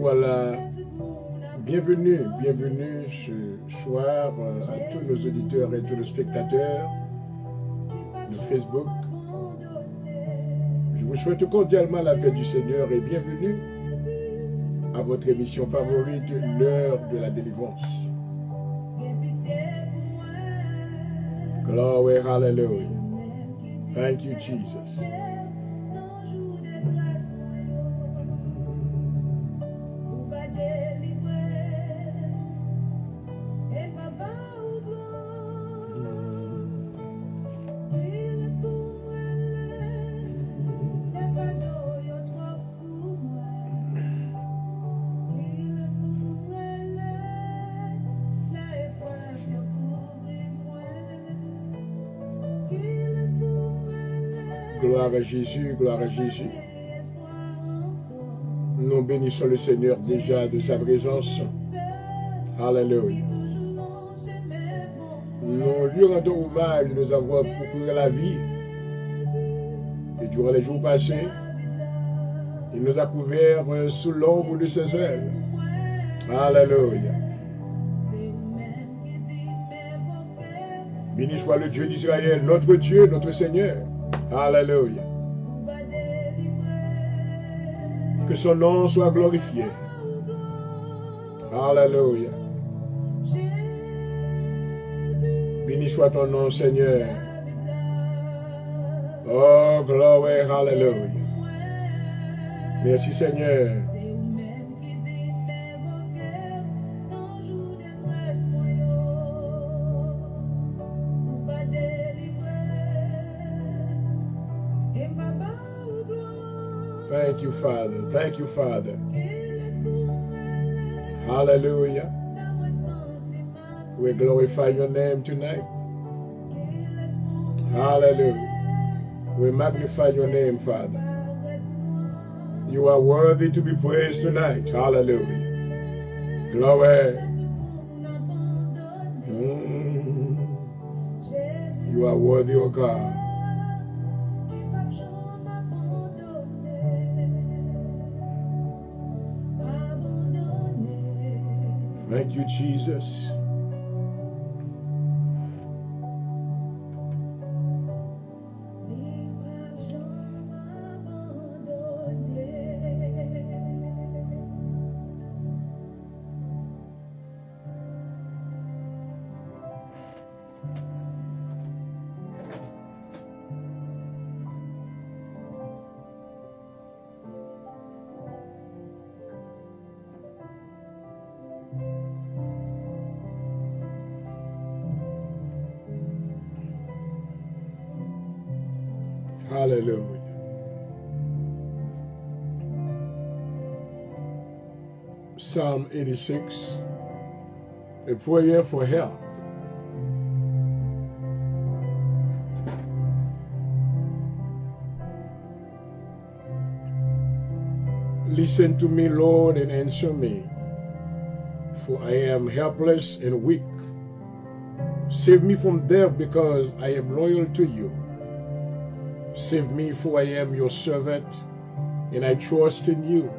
voilà, bienvenue ce soir à tous nos auditeurs et tous nos spectateurs de Facebook. Je vous souhaite cordialement la paix du Seigneur et bienvenue à votre émission favorite, l'heure de la délivrance. Glory, hallelujah. Thank you, Jesus. Gloire à Jésus, gloire à Jésus. Nous bénissons le Seigneur déjà de sa présence. Alléluia. Nous lui rendons hommage de nous avoir procuré la vie. Et durant les jours passés, il nous a couverts sous l'ombre de ses ailes. Alléluia. Béni soit le Dieu d'Israël, notre Dieu, notre Seigneur. Alléluia. Que son nom soit glorifié. Alléluia. Béni soit ton nom, Seigneur. Oh, glory, hallelujah. Merci, Seigneur. Thank you, Father. Thank you, Father. Hallelujah. We glorify your name tonight. Hallelujah. We magnify your name, Father. You are worthy to be praised tonight. Hallelujah. Glory. You are worthy, O God. Thank you, Jesus. Hallelujah. Psalm 86, a prayer for help. Listen to me, Lord, and answer me, for I am helpless and weak. Save me from death because I am loyal to you. Save me, for I am your servant, and I trust in you.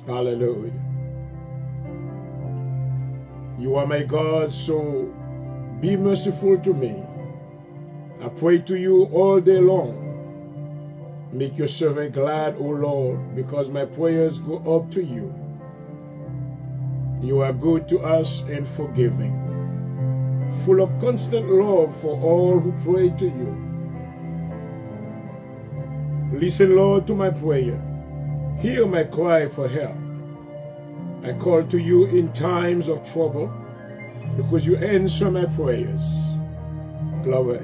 Hallelujah. You are my God, so be merciful to me. I pray to you all day long. Make your servant glad, O Lord, because my prayers go up to you. You are good to us and forgiving, full of constant love for all who pray to you. Listen, Lord, to my prayer. Hear my cry for help. I call to you in times of trouble because you answer my prayers. Glory.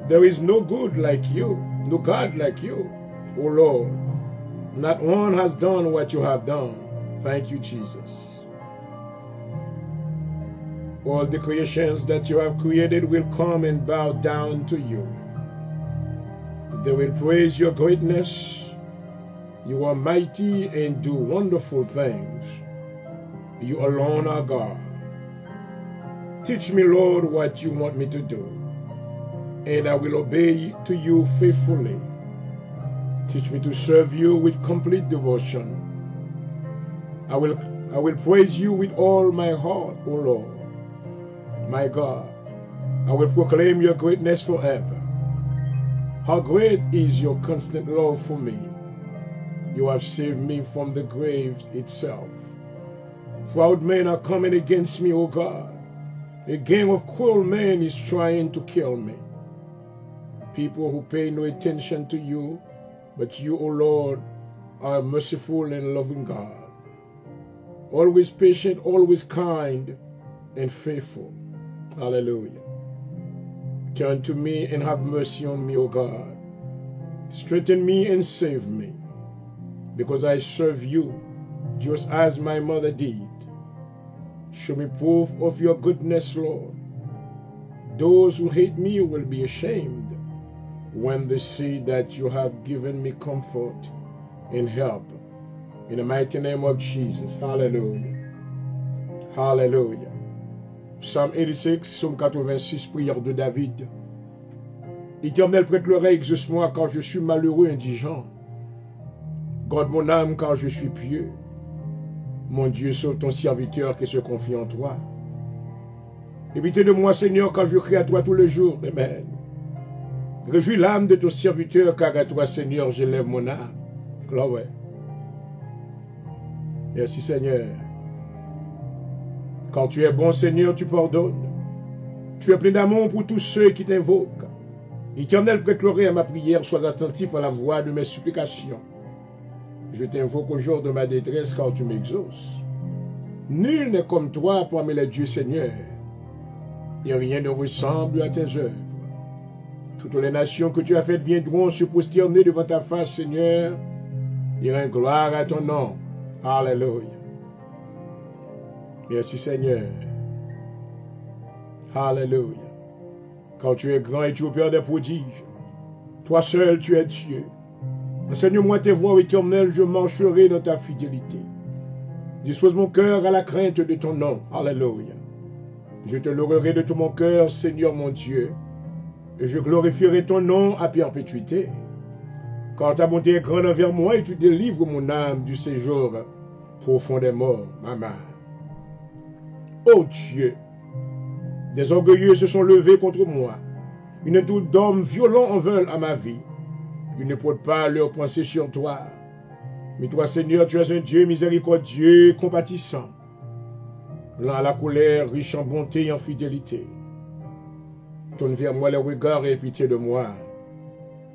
There is no good like you, no God like you, O Lord. Not one has done what you have done. Thank you, Jesus. All the creations that you have created will come and bow down to you. They will praise your greatness. You are mighty and do wonderful things. You alone are God. Teach me, Lord, what you want me to do, and I will obey to you faithfully. Teach me to serve you with complete devotion. I will praise you with all my heart, O Lord. My God, I will proclaim your greatness forever. How great is your constant love for me. You have saved me from the grave itself. Proud men are coming against me, O God. A gang of cruel men is trying to kill me. People who pay no attention to you, but you, O Lord, are a merciful and loving God. Always patient, always kind, and faithful. Hallelujah. Turn to me and have mercy on me, O God. Strengthen me and save me, because I serve you just as my mother did. Show me proof of your goodness, Lord. Those who hate me will be ashamed when they see that you have given me comfort and help. In the mighty name of Jesus. Hallelujah. Hallelujah. Psalm 86, Psaume 86, prière de David. Éternel, prête l'oreille, exauce-moi, car je suis malheureux, indigent. Garde mon âme, car je suis pieux. Mon Dieu, sauve ton serviteur qui se confie en toi. Aie pitié de moi, Seigneur, car je crie à toi tous les jours. Amen. Réjouis l'âme de ton serviteur, car à toi, Seigneur, j'élève mon âme. Gloire. Merci, Seigneur. Quand tu es bon, Seigneur, tu pardonnes. Tu es plein d'amour pour tous ceux qui t'invoquent. Éternel, prête l'oreille à ma prière, sois attentif à la voix de mes supplications. Je t'invoque au jour de ma détresse, car tu m'exauces. Nul n'est comme toi parmi les dieux, Seigneur, et rien ne ressemble à tes œuvres. Toutes les nations que tu as faites viendront se prosterner devant ta face, Seigneur, et rendre gloire à ton nom. Alléluia. Merci, Seigneur. Alléluia. Quand tu es grand et tu opères des prodiges, toi seul tu es Dieu. Enseigne-moi tes voies, éternel, je marcherai dans ta fidélité. Dispose mon cœur à la crainte de ton nom. Alléluia. Je te louerai de tout mon cœur, Seigneur mon Dieu, et je glorifierai ton nom à perpétuité. Car ta bonté est grande envers moi et tu délivres mon âme du séjour profond des morts, maman. Ô Dieu, des orgueilleux se sont levés contre moi. Une tour d'hommes violents en veulent à ma vie. Ils ne portent pas leur pensée sur toi. Mais toi, Seigneur, tu es un Dieu miséricordieux, compatissant, lent à la colère, riche en bonté et en fidélité. Tourne vers moi les regards et aie pitié de moi.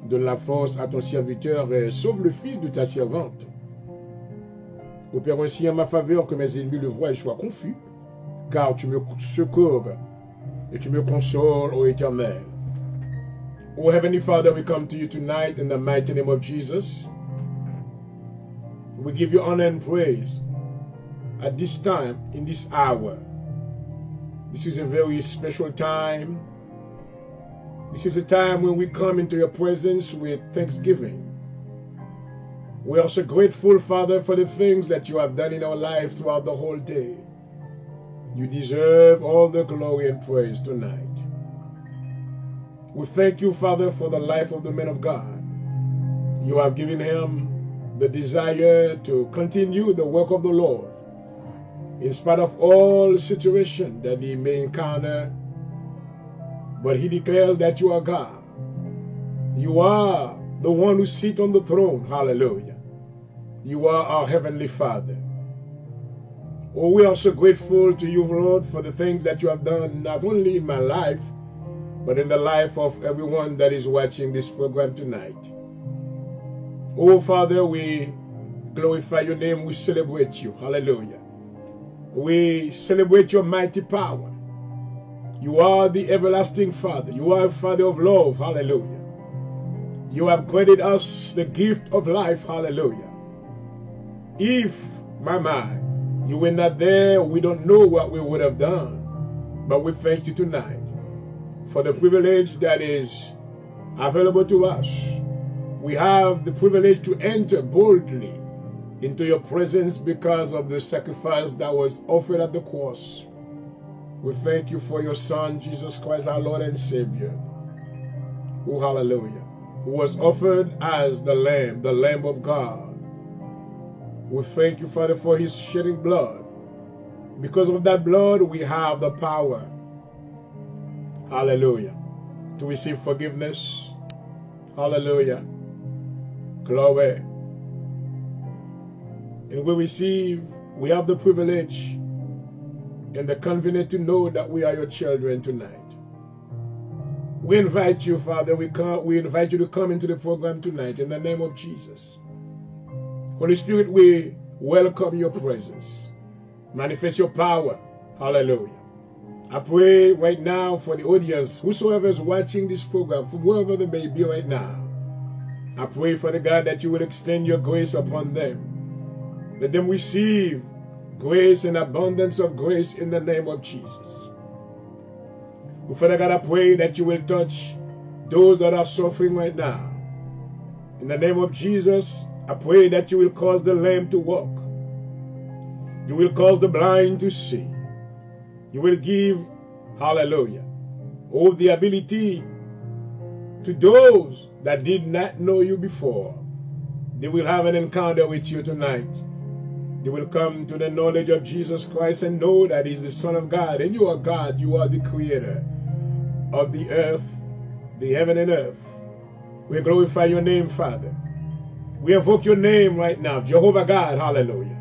Donne la force à ton serviteur et sauve le fils de ta servante. Opère ainsi en ma faveur que mes ennemis le voient et soient confus, car tu me secours et tu me consoles, ô Éternel. Oh Heavenly Father, we come to you tonight in the mighty name of Jesus. We give you honor and praise at this time, in this hour. This is a very special time. This is a time when we come into your presence with thanksgiving. We are so grateful, Father, for the things that you have done in our life throughout the whole day. You deserve all the glory and praise tonight. We thank you, Father, for the life of the man of God. You have given him the desire to continue the work of the Lord in spite of all situations that he may encounter. But he declares that you are God. You are the one who sits on the throne. Hallelujah. You are our Heavenly Father. Oh, we are so grateful to you, Lord, for the things that you have done, not only in my life, but in the life of everyone that is watching this program tonight. Oh, Father, we glorify your name. We celebrate you. Hallelujah. We celebrate your mighty power. You are the everlasting Father. You are Father of love. Hallelujah. You have granted us the gift of life. Hallelujah. If, my mind, you were not there, we don't know what we would have done. But we thank you tonight for the privilege that is available to us. We have the privilege to enter boldly into your presence because of the sacrifice that was offered at the cross. We thank you for your Son, Jesus Christ, our Lord and Savior. Oh, hallelujah. who was offered as the Lamb of God. We thank you, Father, for his shedding blood. Because of that blood, we have the power, hallelujah, to receive forgiveness. Hallelujah. Glory. And we have the privilege and the confidence to know that we are your children tonight. We invite you, Father, we invite you to come into the program tonight in the name of Jesus. Holy Spirit, we welcome your presence. Manifest your power. Hallelujah. I pray right now for the audience, whosoever is watching this program, from wherever they may be right now. I pray, Father God, that you will extend your grace upon them. Let them receive grace and abundance of grace in the name of Jesus. Father God, I pray that you will touch those that are suffering right now. In the name of Jesus, I pray that you will cause the lame to walk. You will cause the blind to see. You will give, hallelujah, all the ability to those that did not know you before. They will have an encounter with you tonight. They will come to the knowledge of Jesus Christ and know that He is the Son of God. And you are God. You are the creator of the earth, the heaven and earth. We glorify your name, Father. We invoke your name right now, Jehovah God, hallelujah.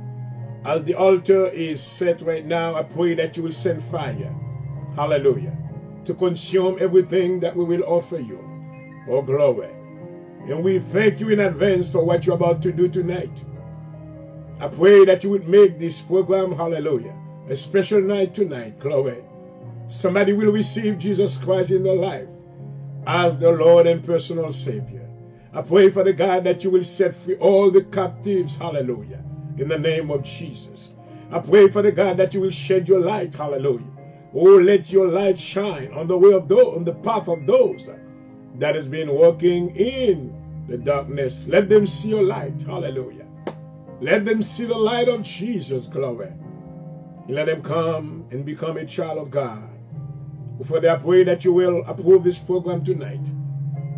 As the altar is set right now, I pray that you will send fire, hallelujah, to consume everything that we will offer you. Oh, glory. And we thank you in advance for what you're about to do tonight. I pray that you would make this program, hallelujah, a special night tonight, glory. Somebody will receive Jesus Christ in their life as the Lord and personal Savior. I pray, Father God, that you will set free all the captives, hallelujah, in the name of Jesus. I pray, Father God, that you will shed your light, hallelujah. Oh, let your light shine on the way of those, on the path of those that has been walking in the darkness. Let them see your light, hallelujah. Let them see the light of Jesus, glory. And let them come and become a child of God. Father, I pray that you will approve this program tonight.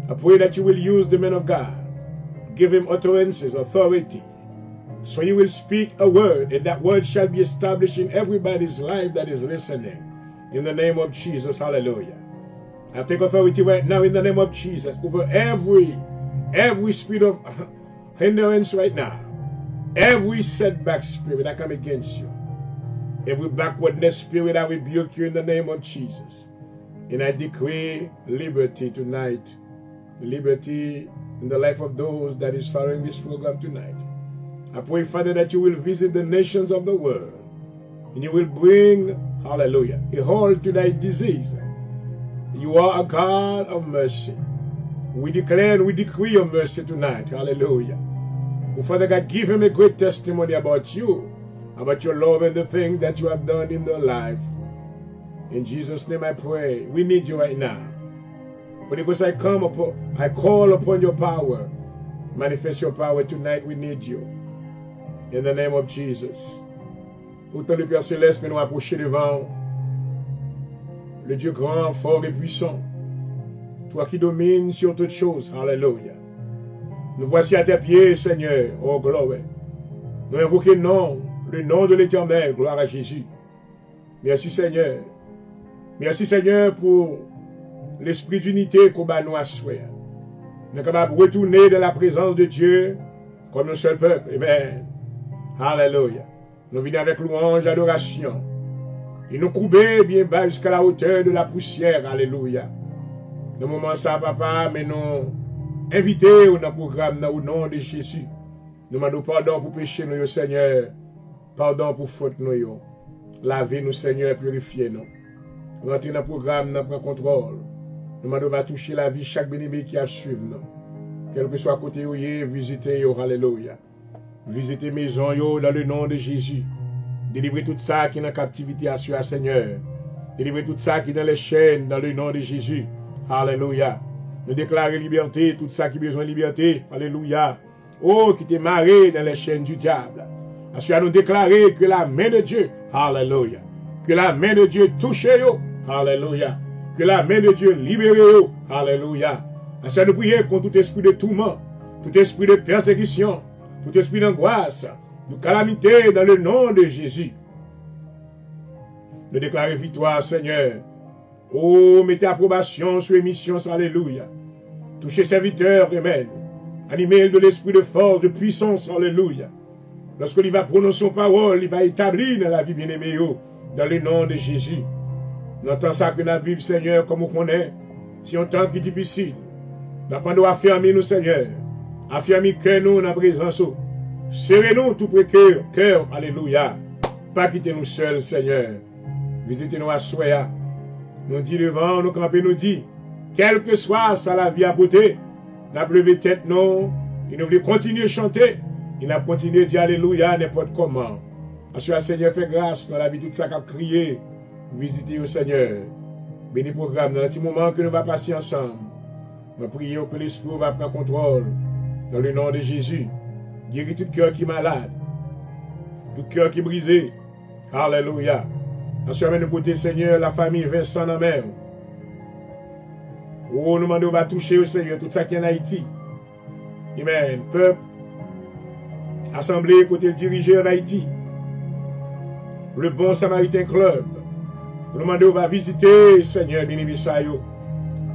I pray that you will use the man of God. Give him utterances, authority. So he will speak a word, and that word shall be established in everybody's life that is listening. In the name of Jesus, hallelujah. I take authority right now in the name of Jesus over every spirit of hindrance right now. Every setback spirit, I come against you. Every backwardness spirit, I rebuke you in the name of Jesus. And I decree liberty tonight. Liberty in the life of those that is following this program tonight. I pray, Father, that you will visit the nations of the world. And you will bring, hallelujah, a halt to thy disease. You are a God of mercy. We declare and we decree your mercy tonight. Hallelujah. Oh, Father God, give him a great testimony about you, about your love and the things that you have done in their life. In Jesus' name I pray. We need you right now. Because I call upon your power. Manifest your power tonight. We need you. In the name of Jesus. Autant le Père Céleste, nous approcher devant le Dieu grand, fort et puissant. Toi qui domines sur toutes choses. Alléluia. Nous voici à tes pieds, Seigneur. Oh, gloire. Nous invoquons le nom de l'Éternel. Gloire à Jésus. Merci, Seigneur. Merci, Seigneur, pour l'esprit d'unité qu'on va nous assurer. Nous sommes capables de retourner dans la présence de Dieu comme un seul peuple. Amen. Alléluia. Nous venons avec louange, adoration. Et nous couper bien bas jusqu'à la hauteur de la poussière. Alléluia. Dans le moment ça, papa, mais nous inviter au programme au nom de Jésus. Nous demandons pardon pour péché nous, Seigneur. Pardon pour faute nous. Lavez-nous, Seigneur, purifiez-nous. Rentrez dans le programme, nous prenons contrôle. Nous demandons va toucher la vie chaque bénéfice qui a suivi nous. Quel que soit côté où visitez, alléluia. Visitez maison dans le nom de Jésus. Délivrez tout ça qui est en captivité à soi, Seigneur. Délivrez tout ça qui est dans les chaînes dans le nom de Jésus. Alléluia. Nous déclarons liberté, tout ça qui a besoin de liberté. Alléluia. Oh, qui t'est marré dans les chaînes du diable. Assurément, nous déclarer que la main de Dieu, alléluia. Que la main de Dieu touche yo, alléluia. Que la main de Dieu libère yo, alléluia. Seigneur, nous prions contre tout esprit de tourment, tout esprit de persécution, tout esprit d'angoisse, de calamité dans le nom de Jésus. Nous déclarons victoire, Seigneur. Oh, mettez approbation sur l'émission, alléluia. Touchez serviteurs, amen. Animez de l'esprit de force, de puissance, alléluia. Lorsqu'il va prononcer son parole, il va établir dans la vie bien-aimée, dans le nom de Jésus. Nous entendons ça que nous vivons, Seigneur, comme on connaît, si un temps qui est difficile. Nous avons affirmer nous, Seigneur. Affirmer que nous, dans la présence. Serrez-nous tout près cœur, alléluia. Pas quitter nous seuls, Seigneur. Visitez-nous à Soya. Nous dit devant, nous camper, nous dit, quel que soit ça la vie à côté, nous avons levé tête, non, et nous voulons continuer à chanter, et nous avons continué à dire alléluia n'importe comment. Assure, Seigneur, fait grâce dans la vie, tout ça qu'a crié. Visitez au Seigneur. Béni programme dans le petit moment que nous allons passer ensemble. Nous prions que l'Esprit va prendre contrôle. Dans le nom de Jésus. Guéris tout cœur qui est malade. Tout cœur qui est brisé. Alléluia. Assure, nous côté Seigneur, la famille Vincent en mer. Oh, nous demandons, on va toucher au Seigneur tout ça qui est en Haïti. Amen. Peuple, assemblée, côté le diriger en Haïti. Le bon Samaritain Club. Nous demandons, on va visiter, Seigneur, bien-aimé Sayo.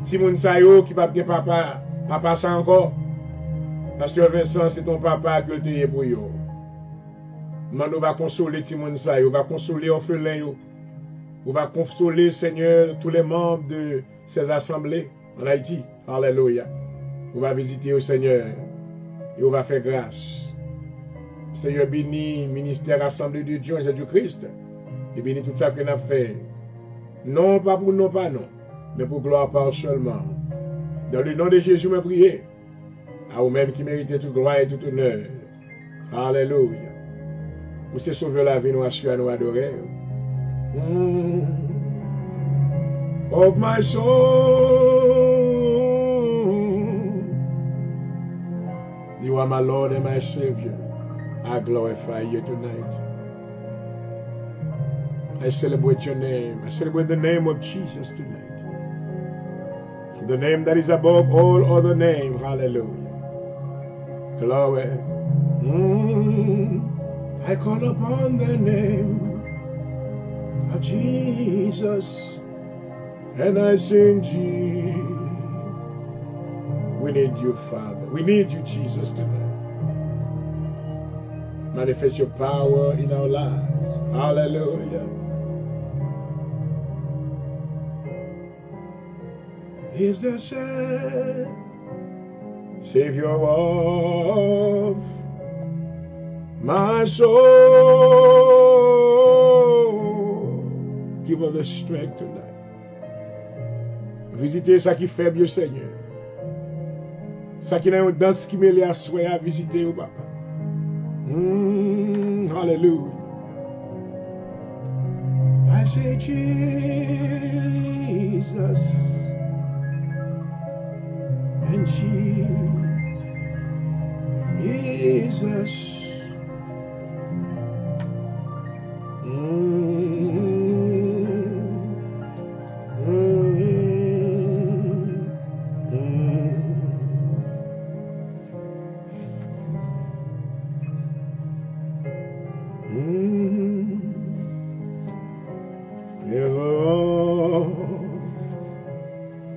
Timoun Sayo qui va bien papa. Papa, ça encore. Pasteur Vincent, c'est ton papa que tu es pour eux. Nous demandons, on va consoler Timoun Sayo. On va consoler orphelins. On va consoler, Seigneur, tous les membres de ces assemblées en Haïti. Alléluia. On va visiter au Seigneur. Et on va faire grâce. Seigneur, bénis ministère Assemblée de Dieu et Jésus-Christ. Et bénis tout ça que nous avons fait. Non pas pour nous, pas non. Mais pour gloire par seulement. Dans le nom de Jésus, me prier. À vous-même qui méritez toute gloire et tout honneur. Alléluia. Vous c'est sauver la vie, nous assurer, nous adorer. Of my soul, you are my Lord and my Savior. I glorify you tonight. I celebrate your name. I celebrate the name of Jesus tonight. The name that is above all other names. Hallelujah. Glory. I call upon the name of Jesus. And I sing, Jesus. We need you, Father. We need you, Jesus, tonight. Manifest your power in our lives. Hallelujah. Is the Savior of my soul. Give us the strength tonight. Visitez ça qui fait bien, Seigneur. Ça qui n'a une danse qui mêle à soi à visiter au papa. Hallelujah. I say Jesus and Jesus.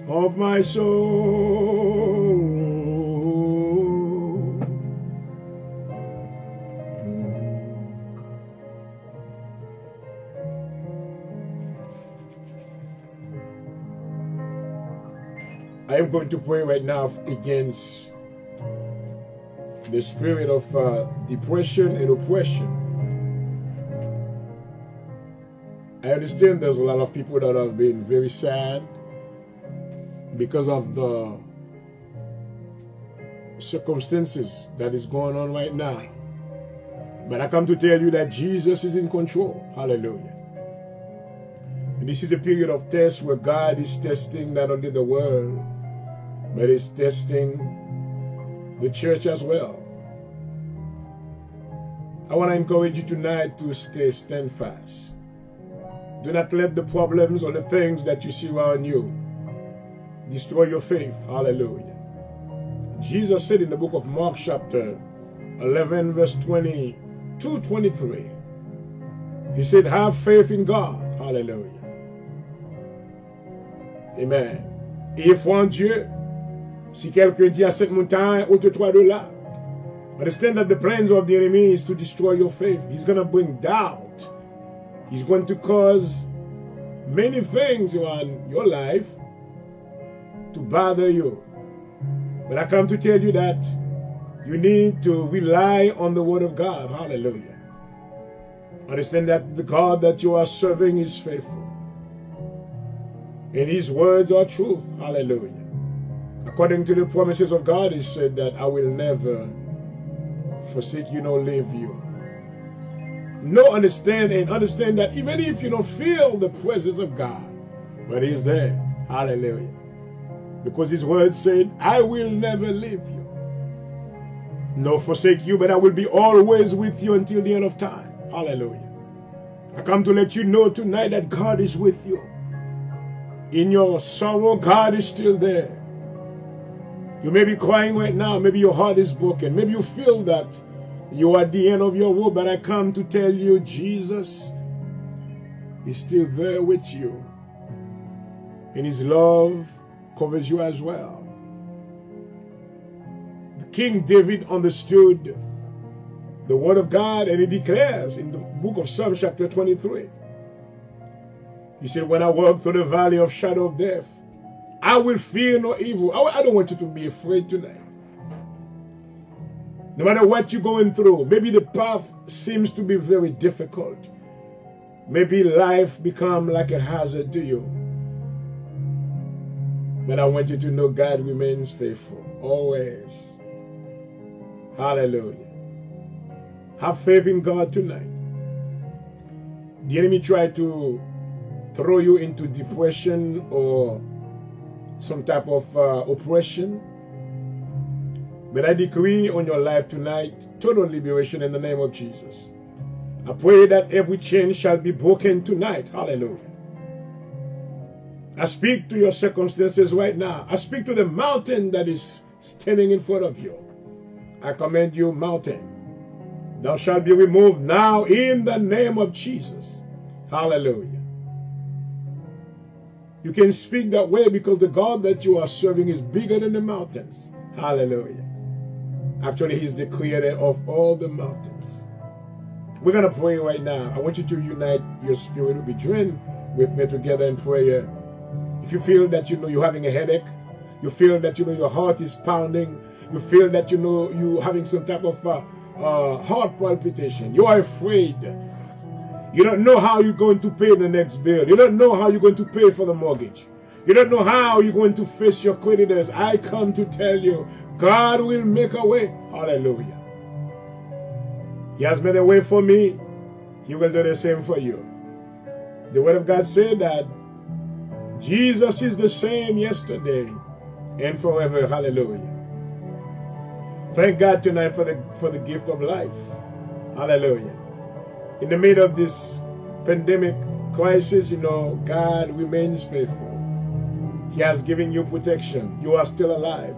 Of my soul. I am going to pray right now against the spirit of depression and oppression. I understand there's a lot of people that have been very sad because of the circumstances that is going on right now. But I come to tell you that Jesus is in control. Hallelujah. And this is a period of test where God is testing not only the world, but is testing the church as well. I want to encourage you tonight to stand fast. Do not let the problems or the things that you see around you destroy your faith. Hallelujah. Jesus said in the book of Mark chapter 11 verse 22, 23, he said, have faith in God. Hallelujah. Amen. Et foi en Dieu. Si quelqu'un dit à cette montagne, ôte-toi de là. Understand that the plans of the enemy is to destroy your faith. He's going to bring doubt. He's going to cause many things in your life to bother you. But I come to tell you that you need to rely on the word of God. Hallelujah. Understand that the God that you are serving is faithful. And his words are truth. Hallelujah. According to the promises of God, he said that I will never forsake you nor leave you. No, understand that even if you don't feel the presence of God, but he's there. Hallelujah. Because his word said, I will never leave you nor forsake you, but I will be always with you until the end of time. Hallelujah. I come to let you know tonight that God is with you. In your sorrow, God is still there. You may be crying right now. Maybe your heart is broken. Maybe you feel that you are at the end of your rope, but I come to tell you, Jesus is still there with you. And his love covers you as well. King David understood the word of God, and he declares in the book of Psalms chapter 23. He said, when I walk through the valley of shadow of death, I will fear no evil. I don't want you to be afraid tonight. No matter what you're going through, maybe the path seems to be very difficult. Maybe life becomes like a hazard to you. But I want you to know God remains faithful, always. Hallelujah. Have faith in God tonight. The enemy tried to throw you into depression or some type of oppression. But I decree on your life tonight, total liberation in the name of Jesus. I pray that every chain shall be broken tonight. Hallelujah. I speak to your circumstances right now. I speak to the mountain that is standing in front of you. I command you, mountain, thou shalt be removed now in the name of Jesus. Hallelujah. You can speak that way because the God that you are serving is bigger than the mountains. Hallelujah. Actually, he's the creator of all the mountains. We're going to pray right now. I want you to unite your spirit to be joined with me together in prayer. If you feel that you're having a headache, you feel that your heart is pounding, you feel that you're having some type of heart palpitation, you are afraid, you don't know how you're going to pay the next bill, you don't know how you're going to pay for the mortgage, you don't know how you're going to face your creditors, I come to tell you, God will make a way. Hallelujah. He has made a way for me. He will do the same for you. The word of God said that Jesus is the same yesterday and forever. Hallelujah. Thank God tonight for the gift of life. Hallelujah. In the middle of this pandemic crisis, God remains faithful. He has given you protection. You are still alive.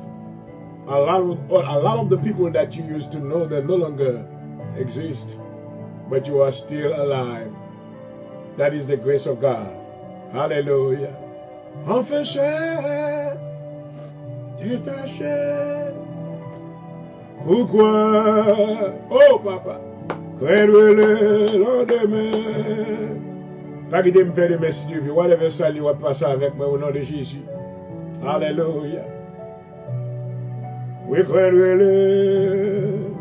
A lot of the people that you used to know, they no longer exist, but you are still alive. That is the grace of God. Hallelujah. Enfin cher, détaché. Pourquoi, oh papa, croire le lendemain. Pas qu'il me fait de merci du vie. Whatever salut va passer avec moi au nom de Jésus. Hallelujah. We croire le lendemain.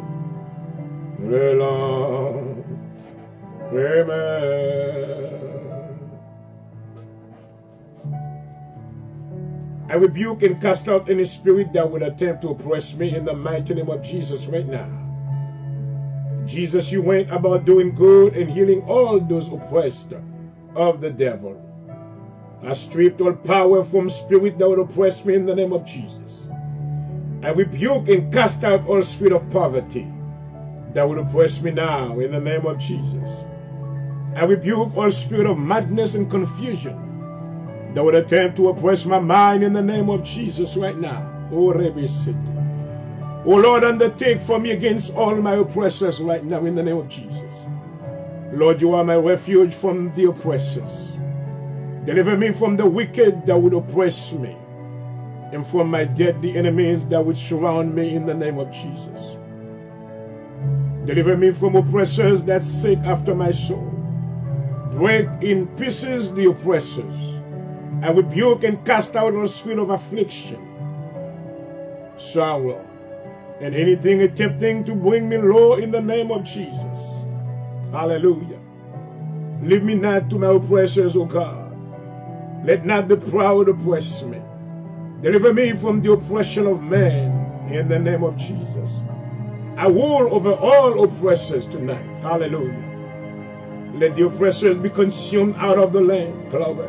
I rebuke and cast out any spirit that would attempt to oppress me in the mighty name of Jesus right now. Jesus, you went about doing good and healing all those oppressed of the devil. I stripped all power from spirit that would oppress me in the name of Jesus. I rebuke and cast out all spirit of poverty that would oppress me now in the name of Jesus. I rebuke all spirit of madness and confusion that would attempt to oppress my mind in the name of Jesus right now. Oh, Rebbe City. Oh Lord, undertake for me against all my oppressors right now in the name of Jesus. Lord, you are my refuge from the oppressors. Deliver me from the wicked that would oppress me, and from my deadly enemies that would surround me in the name of Jesus. Deliver me from oppressors that seek after my soul. Break in pieces the oppressors. I rebuke and cast out the spirit of affliction, sorrow, and anything attempting to bring me low in the name of Jesus. Hallelujah. Leave me not to my oppressors, O God. Let not the proud oppress me. Deliver me from the oppression of man in the name of Jesus. I rule over all oppressors tonight. Hallelujah. Let the oppressors be consumed out of the land. Glory.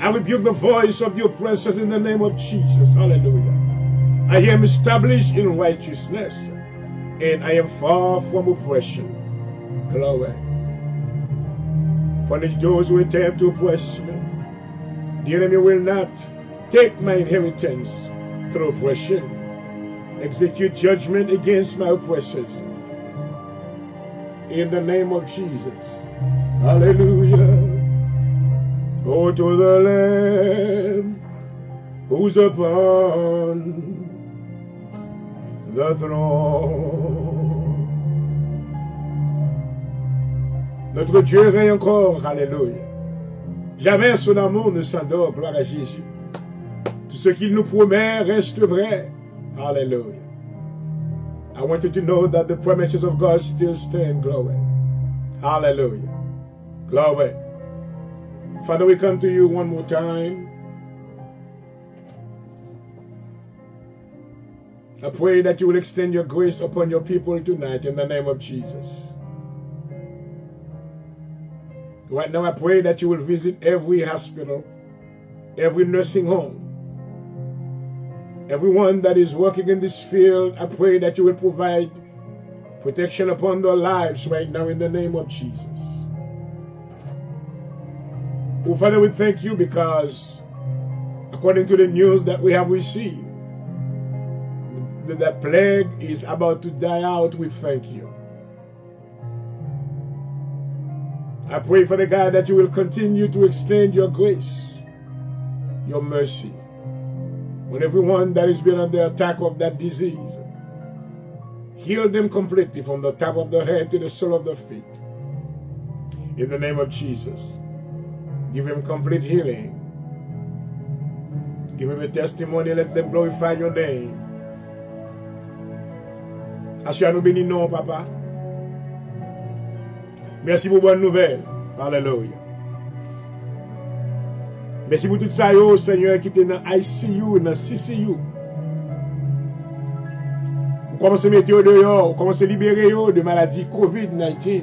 I rebuke the voice of the oppressors in the name of Jesus. Hallelujah. I am established in righteousness, and I am far from oppression. Glory. Punish those who attempt to oppress me. The enemy will not take my inheritance through oppression. Execute judgment against my oppressors. In the name of Jesus. Hallelujah. Go to the Lamb who's upon the throne. Notre Dieu règne encore. Alléluia. Jamais son amour ne s'endort. Gloire à Jésus. Tout ce qu'il nous promet reste vrai. Hallelujah. I want you to know that the promises of God still stand. Glory. Hallelujah. Glory. Father, we come to you one more time. I pray that you will extend your grace upon your people tonight in the name of Jesus. Right now, I pray that you will visit every hospital, every nursing home, everyone that is working in this field. I pray that you will provide protection upon their lives right now in the name of Jesus. Oh, Father, we thank you because according to the news that we have received, that plague is about to die out. We thank you. I pray, Father God, that you will continue to extend your grace, your mercy, on everyone that has been under attack of that disease. Heal them completely from the top of their head to the sole of their feet. In the name of Jesus, give them complete healing. Give them a testimony. Let them glorify your name. Assure nous bénis non, Papa. Merci pour bonne nouvelle. Alléluia. Merci pour tout ça, yo, Seigneur, qui était dans ICU, dans CCU. Vous commencez à mettre dehors, vous commencez à libérer de maladie COVID-19.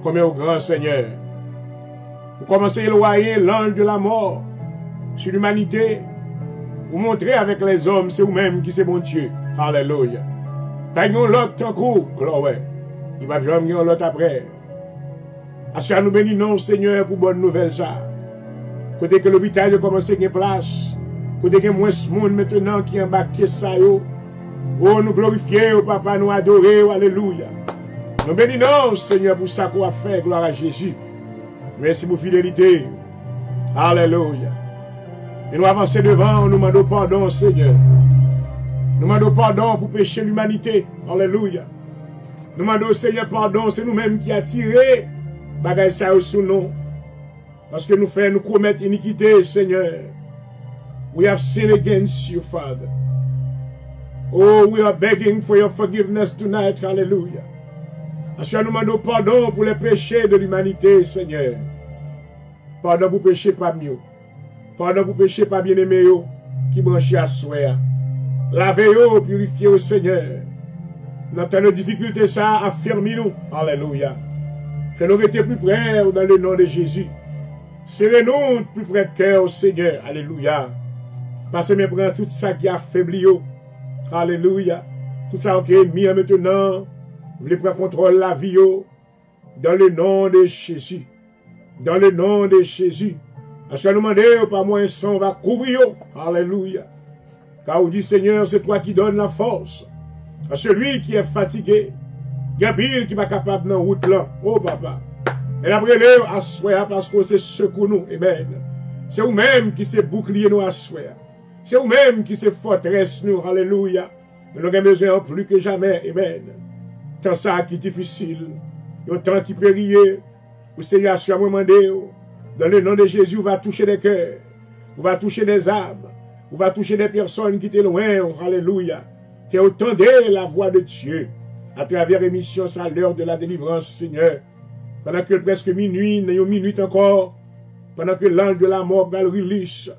Comme au grand Seigneur. Vous commencez à éloigner l'ange de la mort sur l'humanité. Vous montrez avec les hommes, c'est vous-même qui c'est mon Dieu. Alléluia. Pas yon l'autre en cours, gloire. Il va jamais yon l'autre après. Assure nous bénis non, Seigneur, pour bonne nouvelle ça. Côté que l'hôpital a commencé à gagner place. Côté que moins de monde maintenant qui embarqué ça yo. Oh, nous glorifier, oh, Papa, nous adorer, oh, alléluia. Nous bénis non, Seigneur, pour ça qu'on a fait, gloire à Jésus. Merci pour fidélité. Alléluia. Et nous avancer devant, nous demandons pardon, Seigneur. Nous demandons pardon pour pécher l'humanité. Alléluia. Nous demandons, Seigneur, pardon, c'est nous-mêmes qui a tiré bagay ça sous nous. Parce que nous faisons, nous commettons iniquité, Seigneur. We have sinned against you, Father. Oh, we are begging for your forgiveness tonight. Hallelujah. Parce que nous demandons pardon pour les péchés de l'humanité, Seigneur. Pardon pour péché pas mieux. Pardon pour péché pas bien-aimé, qui branché à soi. Lavez-vous, purifiez-vous, Seigneur. Dans tant de difficultés, ça, affirmez-nous. Alléluia. Fais-nous rester plus près dans le nom de Jésus. Serrez-nous plus près de cœur, Seigneur. Alléluia. Parce que prends tout ça qui a affaibli. Alléluia. Tout ça qui est mis maintenant. Vous voulez prendre contrôle de la vie. Dans le nom de Jésus. Dans le nom de Jésus. Parce que nous demandons, par moins sang, on va couvrir. Alléluia. Car vous dit, Seigneur, c'est toi qui donnes la force. À celui qui est fatigué, il y a pile qui n'est pas capable dans la route là. Oh papa. Et après, à soi, parce que c'est secours nous. Amen. C'est vous-même qui c'est bouclier nous à soi. C'est vous-même qui c'est forteresse nous. Alléluia. Nous avons besoin plus que jamais. Amen. Tant ça qui est difficile. Il y a un temps qui peut rier. Le Seigneur a demandé. Dans le nom de Jésus, on va toucher des cœurs. On va toucher des âmes. On va toucher des personnes qui étaient loin. Alléluia. Qui entendent la voix de Dieu. À travers l'émission, c'est à l'heure de la délivrance, Seigneur. Pendant que presque minuit, une minute encore. Pendant que l'ange de la mort va le release.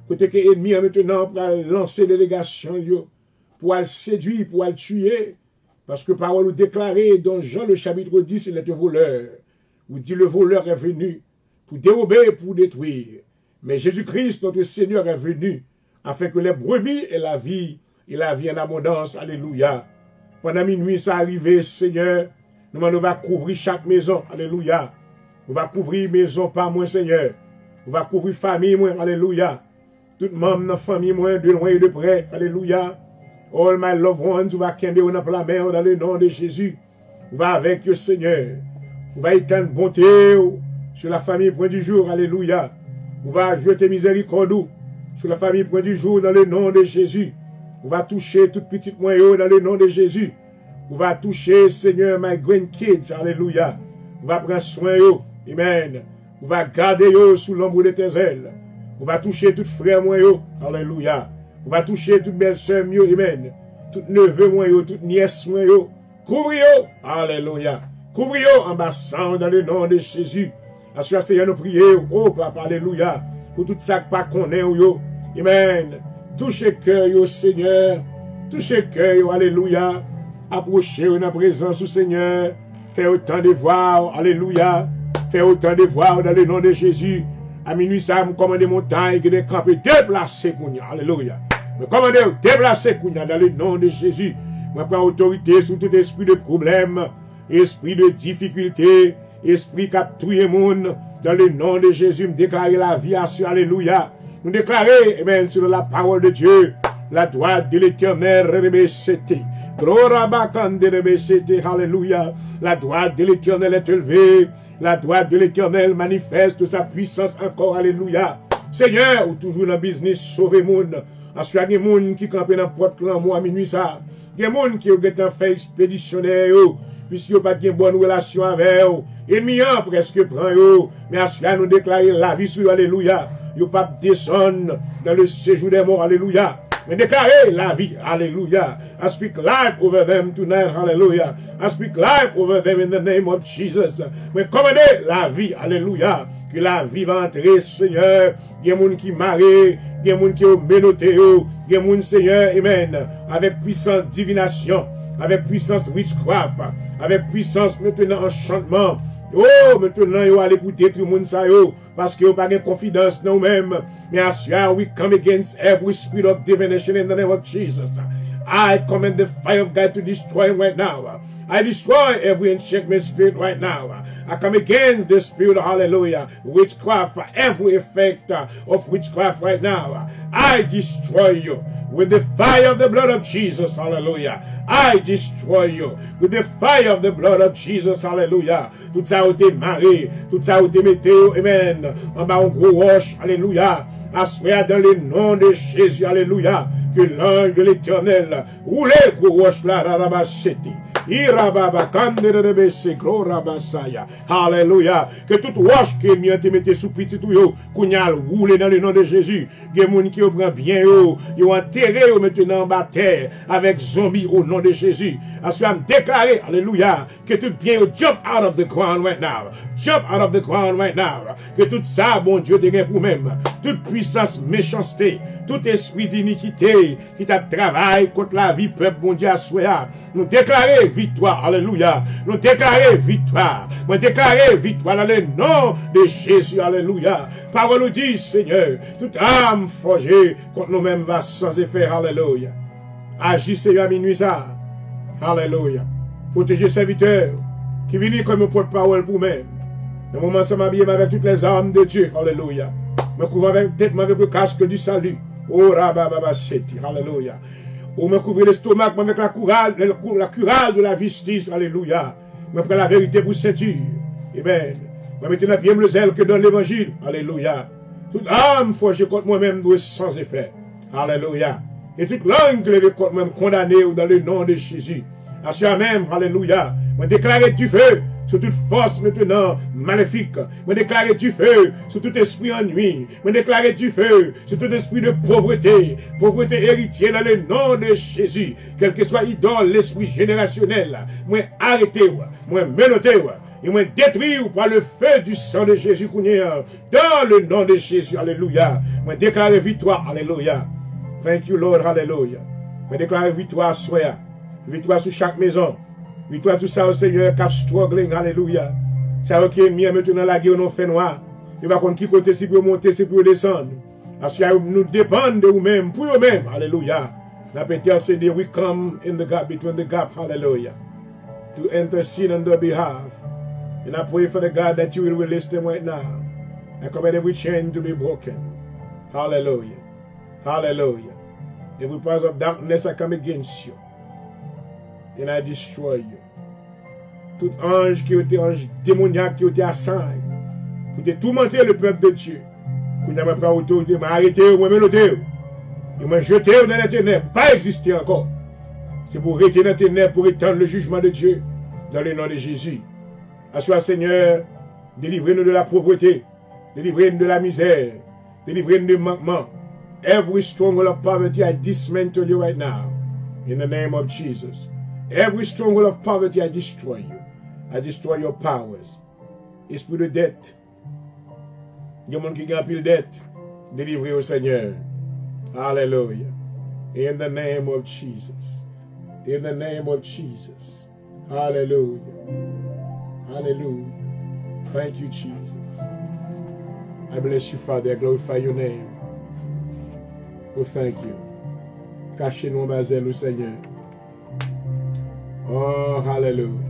Côté que l'ennemi maintenant va lancer délégation. Pour le séduire, pour le tuer. Parce que parole nous déclarée dans Jean le chapitre 10, il est un voleur. Où dit le voleur est venu pour dérober, pour détruire. Mais Jésus-Christ, notre Seigneur, est venu afin que les brebis aient la vie en abondance. Alléluia. Pendant minuit, ça arrivé, Seigneur. Nous va couvrir chaque maison. Alléluia. On va couvrir maison par moi, Seigneur. On va couvrir famille, moi. Alléluia. Tout membre de la famille, moi, de loin et de près. Alléluia. All my loved ones, on va camber on a la main dans le nom de Jésus. On va avec le Seigneur. On va étendre bonté sur la famille point du jour. Alléluia. On va jeter miséricorde sur la famille point du jour dans le nom de Jésus. On va toucher toute petite moyenne dans le nom de Jésus. On va toucher, Seigneur, my grandkids. Alléluia. On va prendre soin d'eux. Amen. On va garder eux sous l'ombre de tes ailes. On va toucher tout frère moyen. Alléluia. On va toucher toute belle-sœur mieux. Amen. Tout neveu moyen, toute nièce moyen. Couvrir. Alléluia. Couvrir en bassant dans le nom de Jésus. Assure Seigneur nous prier. Oh papa, alléluia. Pour tout ça que pas qu'on est. Amen. Touchez cœur, Seigneur. Touchez cœur, alléluia. Approchez la présence du Seigneur. Fais autant de voir, alléluia. Fais autant de voir dans le nom de Jésus. À minuit, ça me commande des montagnes et des camps déplacés, alléluia. Me commande déplacer dans le nom de Jésus. Moi, prends autorité sur tout esprit de problème, esprit de difficulté, esprit qui a tué le monde. Dans le nom de Jésus, me déclarer la vie à ce, alléluia. Nous déclarer, amen, sur la parole de Dieu, la droite de l'éternel, alléluia. La droite de l'éternel est élevée, la droite de l'éternel manifeste sa puissance encore, alléluia. Seigneur, ou toujours dans le business, sauver le monde. Ensuite, il y a des gens qui campent dans la porte là, moi, à minuit, ça. Il y a des gens qui ont fait expéditionnaire, puisqu'ils n'ont pas de bonne relation avec eux. Ennemi presque prend eux. Mais ensuite, nous déclarer la vie sur eux, alléluia. Ils n'ont pas descendre dans le séjour des morts, alléluia. Mais déclarer la vie, alléluia. I speak life over them tonight, hallelujah. I speak life over them in the name of Jesus. Mais commandez la vie, alléluia. Que la vie va entrer, Seigneur. Il y a des gens qui marient, il y a des gens qui ont menotté, il y a des gens, Seigneur, amen. Avec puissance divination, avec puissance witchcraft, avec puissance maintenant enchantement. Oh, maintenant, vous allez pour détruire le monde, parce que vous n'avez pas de confidence dans vous-même. Mais assure, we come against every spirit of divination in the name of Jesus. I command the fire of God to destroy him right now. I destroy every enchantment spirit right now. I come against the spirit of hallelujah, witchcraft, every effect of witchcraft right now. I destroy you with the fire of the blood of Jesus, hallelujah. I destroy you with the fire of the blood of Jesus, hallelujah. Tout ça a été maré, tout ça a été météo, amen. En bas, un gros roche, alléluia. Assoyez dans le nom de Jésus, alléluia. Que l'ange de l'éternel roule le gros roche là, rabacheti. Alléluia. Que toute roche qui est mise te mette sous petit tout yo, kounyal roule dans le nom de Jésus. Il y a des gens qui prennent bien yo, ils ont enterré maintenant en bas terre avec zombies au nom de Jésus. Ensuite, déclaré, alléluia, que tout bien yo jump out of the ground right now. Jump out of the ground right now. Que tout ça, bon Dieu, dégaine pour même. Toute puissance, méchanceté, tout esprit d'iniquité qui t'a travaillé contre la vie, peuple, bon Dieu, à soi. Nous déclarer victoire, alléluia. Nous déclarer victoire. Nous déclarer victoire dans le nom de Jésus, alléluia. Parole nous dit, Seigneur, toute âme forgée contre nous-mêmes va sans effet, alléluia. Agis, Seigneur, à minuit ça. Alléluia. Protégez serviteurs qui viennent comme un porte-parole pour même. Dans le moment, ça m'habille avec toutes les armes de Dieu, alléluia. Me couvre avec tête avec le casque du salut. Oh, rabababa, seti, alléluia. Ou me couvrir l'estomac avec la cuirasse de la justice. Alléluia. Me prends la vérité pour ceinture. Amen. Me mettez la bien le zèle que donne l'évangile. Alléluia. Toute âme forgée contre moi-même doit sans effet. Alléluia. Et toute langue levée contre moi-même condamnée dans le nom de Jésus. À soi même, alléluia. Me déclarer du feu sur toute force maintenant maléfique. Me déclarer du feu sur tout esprit ennui. Me déclarer du feu sur tout esprit de pauvreté. Pauvreté héritière dans le nom de Jésus. Quel que soit idole, l'esprit générationnel. Moi arrêtez, moi menotez, et moi détruire par le feu du sang de Jésus dans le nom de Jésus. Alléluia. Moi déclarer victoire. Alléluia. Thank you, Lord. Alléluia. Moi déclarer victoire, soya. Victoire sur chaque maison. Victoire tout ça au Seigneur qui a struggling. Alléluia. Ça qui est mis maintenant la guerre, on fait noir. Il va contre qui côté si pour monter, si pour descendre. Parce que nous dépendons de vous-même, pour vous-même. Alléluia. La intercéder, we come in the gap, between the gap. Hallelujah. To intercede on their behalf. And I pray for the God that you will release them right now. I command every chain to be broken. Hallelujah. Hallelujah. Every powers of darkness I come against you. And I destroy you. Tout ange qui était ange démoniaque qui était assailli pour te tourmenter le peuple de Dieu. Qu'on n'a pas autorité, m'a arrêté, moi mélodé. Il m'a jeté dans les ténèbres, pas exister encore. C'est pour rester dans les ténèbres, pour étendre le jugement de Dieu dans le nom de Jésus. Assois Seigneur, délivrez-nous de la pauvreté, délivrez-nous de la misère, délivrez-nous du manquement. Every stronghold of poverty, I dismantle you right now. In the name of Jesus. Every stronghold of poverty, I destroy you. I destroy your powers. Esprit de dette. Il y a des gens qui ont pile dette. Délivrez au Seigneur. Hallelujah. In the name of Jesus. In the name of Jesus. Hallelujah. Hallelujah. Thank you, Jesus. I bless you, Father. I glorify your name. Oh, thank you. Cachez-nous ma zèle au Seigneur. Oh, hallelujah.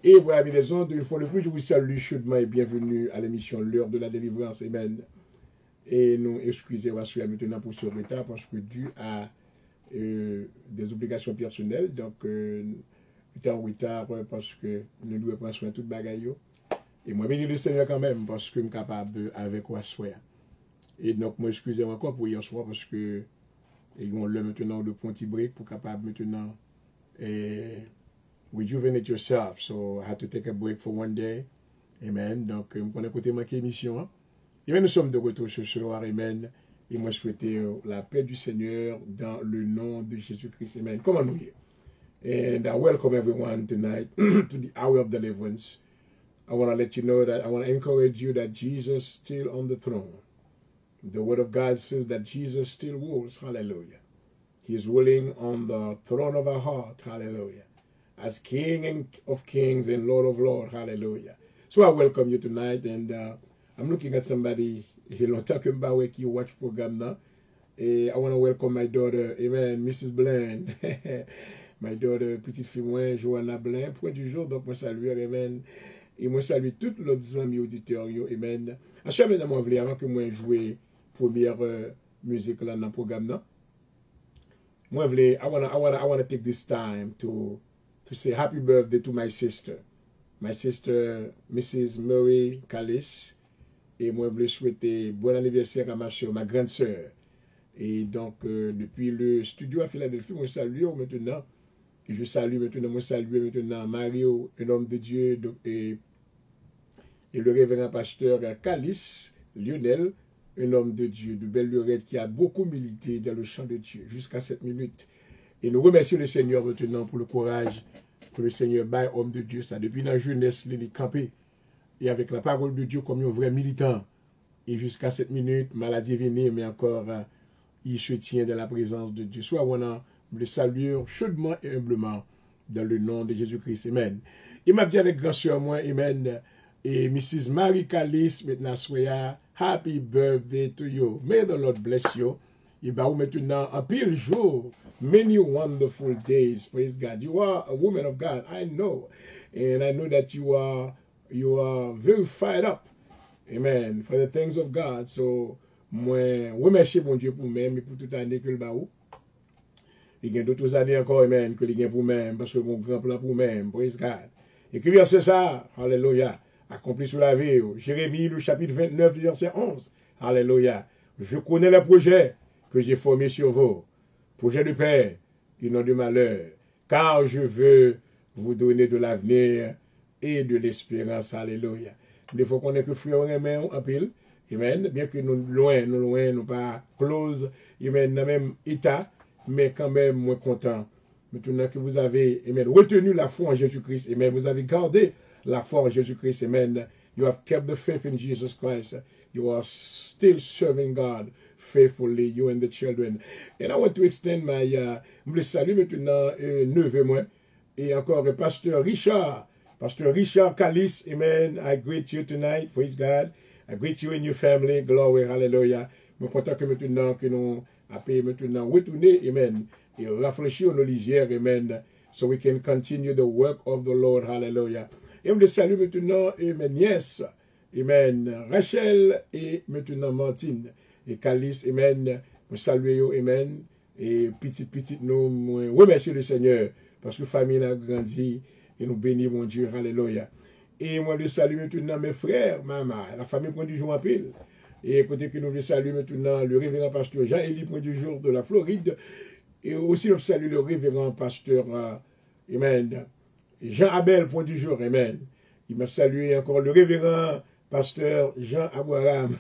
Et voilà, mes raisons, une fois de plus, je vous salue chaudement et bienvenue à l'émission L'heure de la délivrance. Amen. Et nous excusez maintenant pour ce retard parce que dû à des obligations personnelles, donc nous sommes en retard parce que nous devons prendre soin de tout bagaille. Et moi, bénis le Seigneur quand même parce que je suis capable avec quoi soit. Et donc, moi, excusez encore pour hier soir parce que on l'a maintenant de point break pour capable maintenant rejuvenate yourself. So I had to take a break for one day. Amen. Donc, je vais écouter ma émission. Et bien, nous sommes de retour ce soir. Amen. Et moi, je souhaite la paix du Seigneur dans le nom de Jésus-Christ. Amen. Come on, here. And I welcome everyone tonight to the hour of deliverance. I want to let you know that I want to encourage you that Jesus is still on the throne. The Word of God says that Jesus still rules. Hallelujah. He is ruling on the throne of our heart. Hallelujah. As King of Kings and Lord of Lords. Hallelujah. So I welcome you tonight, and I'm looking at somebody, talking about where you watch program now. I want to welcome my daughter, amen, Mrs. Bland. My daughter, petite fille, moi, Joanna Bland, point du jour, donc moi salue, amen. Et moi salue tous les amis auditeurs, amen. À chaque moment, moi, avant que moi joue première musique là dans le programme, là, moi, I want to take this time to say happy birthday to my sister, Mrs. Murray Callis. Et moi, je voulais souhaiter bon anniversaire à ma soeur, ma grande sœur. Et donc, depuis le studio à Philadelphie, moi, je salue maintenant. Et je salue maintenant Mario, un homme de Dieu, et le révérend pasteur Callis, Lionel, un homme de Dieu, de belle lurette qui a beaucoup milité dans le champ de Dieu jusqu'à cette minute. Et nous remercions le Seigneur maintenant pour le courage que le Seigneur baille homme de Dieu. Ça, depuis la jeunesse, il est campé. Et avec la parole de Dieu comme un vrai militant. Et jusqu'à cette minute, maladie est venue, mais encore, il se tient dans la présence de Dieu. Soit on a le saluer chaudement et humblement dans le nom de Jésus-Christ. Amen. Il m'a dit avec grand soeur, moi, Amen. Et Mrs. Marie Callis, maintenant, soya, happy birthday to you. May the Lord bless you. Il va vous maintenant un pile jour. Many wonderful days. Praise God. You are a woman of God. I know. And I know that you are very fired up. Amen. For the things of God. So, moi, remercie mon Dieu pour moi-même et pour toute année que le baou. Il y a d'autres années encore, amen, que il y a pour moi-même, parce que mon grand plan pour moi-même. Praise God. Et que bien c'est ça. Alléluia. Accompli sous la vie. Jérémie, le chapitre 29, verset 11. Alléluia. Je connais les projets que j'ai formés sur vous. Projets de paix et non de malheur. Car je veux vous donner de l'avenir et de l'espérance. Alléluia. Il faut qu'on ait que frère amen en pile. Amen. Bien que nous loin, nous pas close. Amen. Dans le même état, mais quand même moins content. Maintenant que vous avez, amen, retenu la foi en Jésus-Christ. Amen. Vous avez gardé la foi en Jésus-Christ. Amen. You have kept the faith in Jesus Christ. You are still serving God faithfully, you and the children. And I want to extend my, je voulais saluer maintenant neveu moi, et encore Pasteur Richard Callis, amen. I greet you tonight, praise God. I greet you and your family, glory, hallelujah. Je suis content que maintenant, que nous appelons maintenant retourner, amen, et réfléchir nos lisières, amen, so we can continue the work of the Lord, hallelujah. Et je voulais saluer maintenant mes nièces, amen, Rachel et maintenant Martine. Et Calice, amen, nous saluons, amen, et petit, nous remercions le Seigneur, parce que la famille a grandi, et nous bénissons mon Dieu, alléluia. Et moi, je salue maintenant mes frères, maman, la famille point du jour en pile. Et écoutez que nous voulons saluer maintenant le révérend pasteur Jean-Élie point du jour de la Floride, et aussi nous saluons le révérend pasteur, amen, Jean-Abel point du jour, amen. Il m'a salué encore le révérend pasteur Jean Abraham.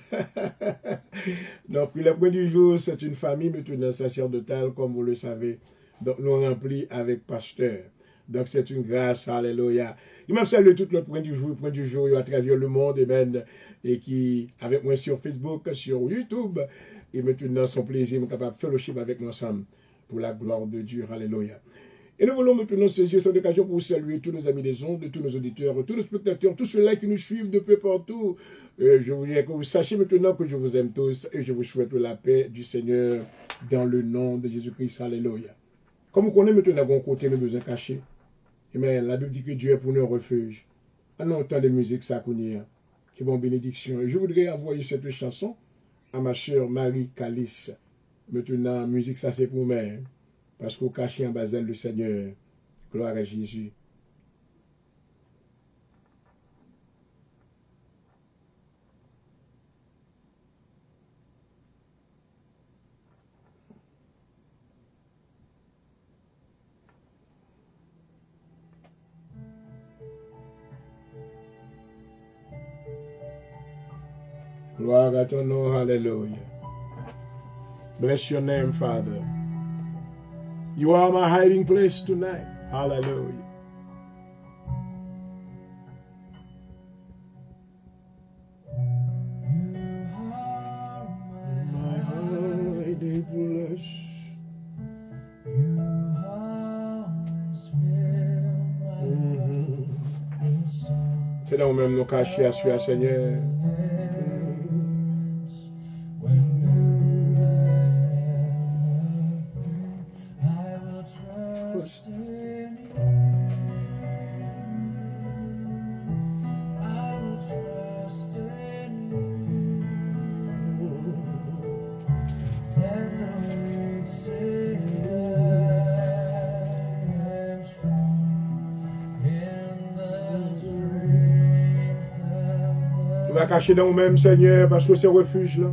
Donc, le point du jour, c'est une famille maintenant sacerdotale, comme vous le savez. Donc, nous remplis avec pasteur. Donc, c'est une grâce, alléluia. Il m'a salué tout le point du jour, à travers le monde, amen, et qui, avec moi sur Facebook, sur YouTube, et maintenant, son plaisir, capable de fellowship avec nous ensemble, pour la gloire de Dieu, alléluia. Et nous voulons maintenant saisir cette occasion pour saluer tous nos amis des ondes, tous nos auditeurs, tous nos spectateurs, tous ceux-là qui nous suivent de peu partout. Je voudrais que vous sachiez maintenant que je vous aime tous et je vous souhaite la paix du Seigneur dans le nom de Jésus-Christ. Alléluia. Comme vous connaissez maintenant bon côté nos besoins cachés, amen, la Bible dit que Dieu est pour nous un refuge. En entendant des musiques saconières qui vont bénédiction. Et je voudrais envoyer cette chanson à ma chère Marie Callis. Maintenant, musique, ça c'est pour moi. Parce qu'au caché en basel le Seigneur. Gloire à Jésus. Gloire à ton nom, hallelujah. Bless your name, Father. You are my hiding place tonight. Hallelujah. My hiding place. C'est là où même nous cachons à suivre, Seigneur. Tu vas cacher dans nous-mêmes, Seigneur, parce que c'est un refuge là.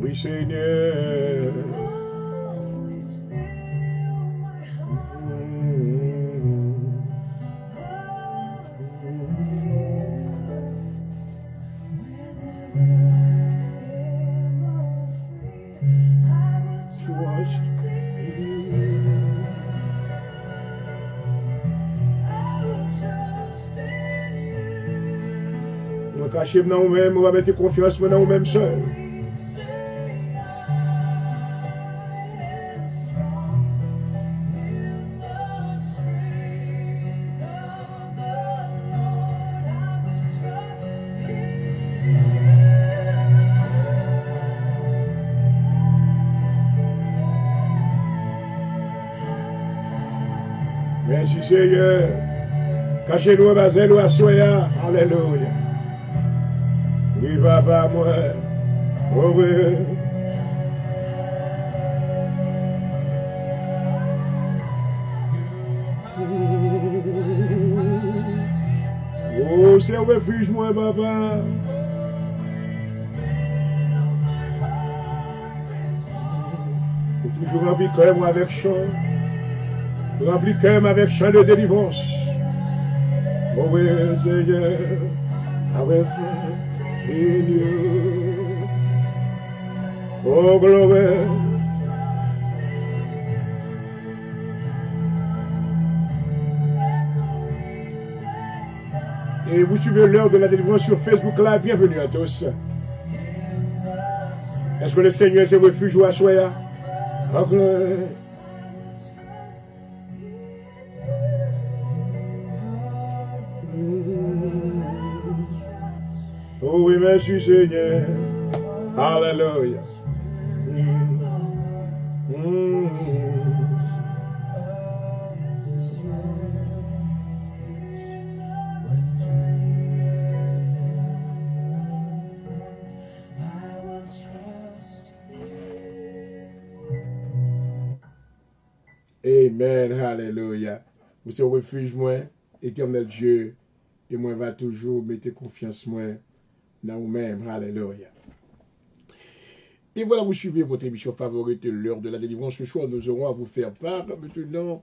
Oui, Seigneur. cacher dans vous-même, on va mettre confiance dans vous-même seul. Merci Seigneur. Cachez-nous à Basel ou à Soya. Alléluia. Oui, papa, moi. Oh oui. Oh, c'est un refuge, moi, papa. Pour toujours remplir cœur, moi, avec chant. Remplis cœur avec chant de délivrance. Oh oui, Seigneur, avec in you. Oh, glory. Et vous suivez l'heure de la délivrance sur Facebook Live. Bienvenue à tous. Est-ce que le Seigneur est ce refuge ou à Soya? Oh, glory. Oh oui, merci Seigneur. Alléluia. Amen, alléluia. Vous êtes au refuge, moi, éternel Dieu, et moi va toujours mettre confiance, moi, dans vous-même, alléluia. Et voilà, vous suivez votre émission favorite, l'heure de la délivrance. Ce soir, nous aurons à vous faire part, maintenant,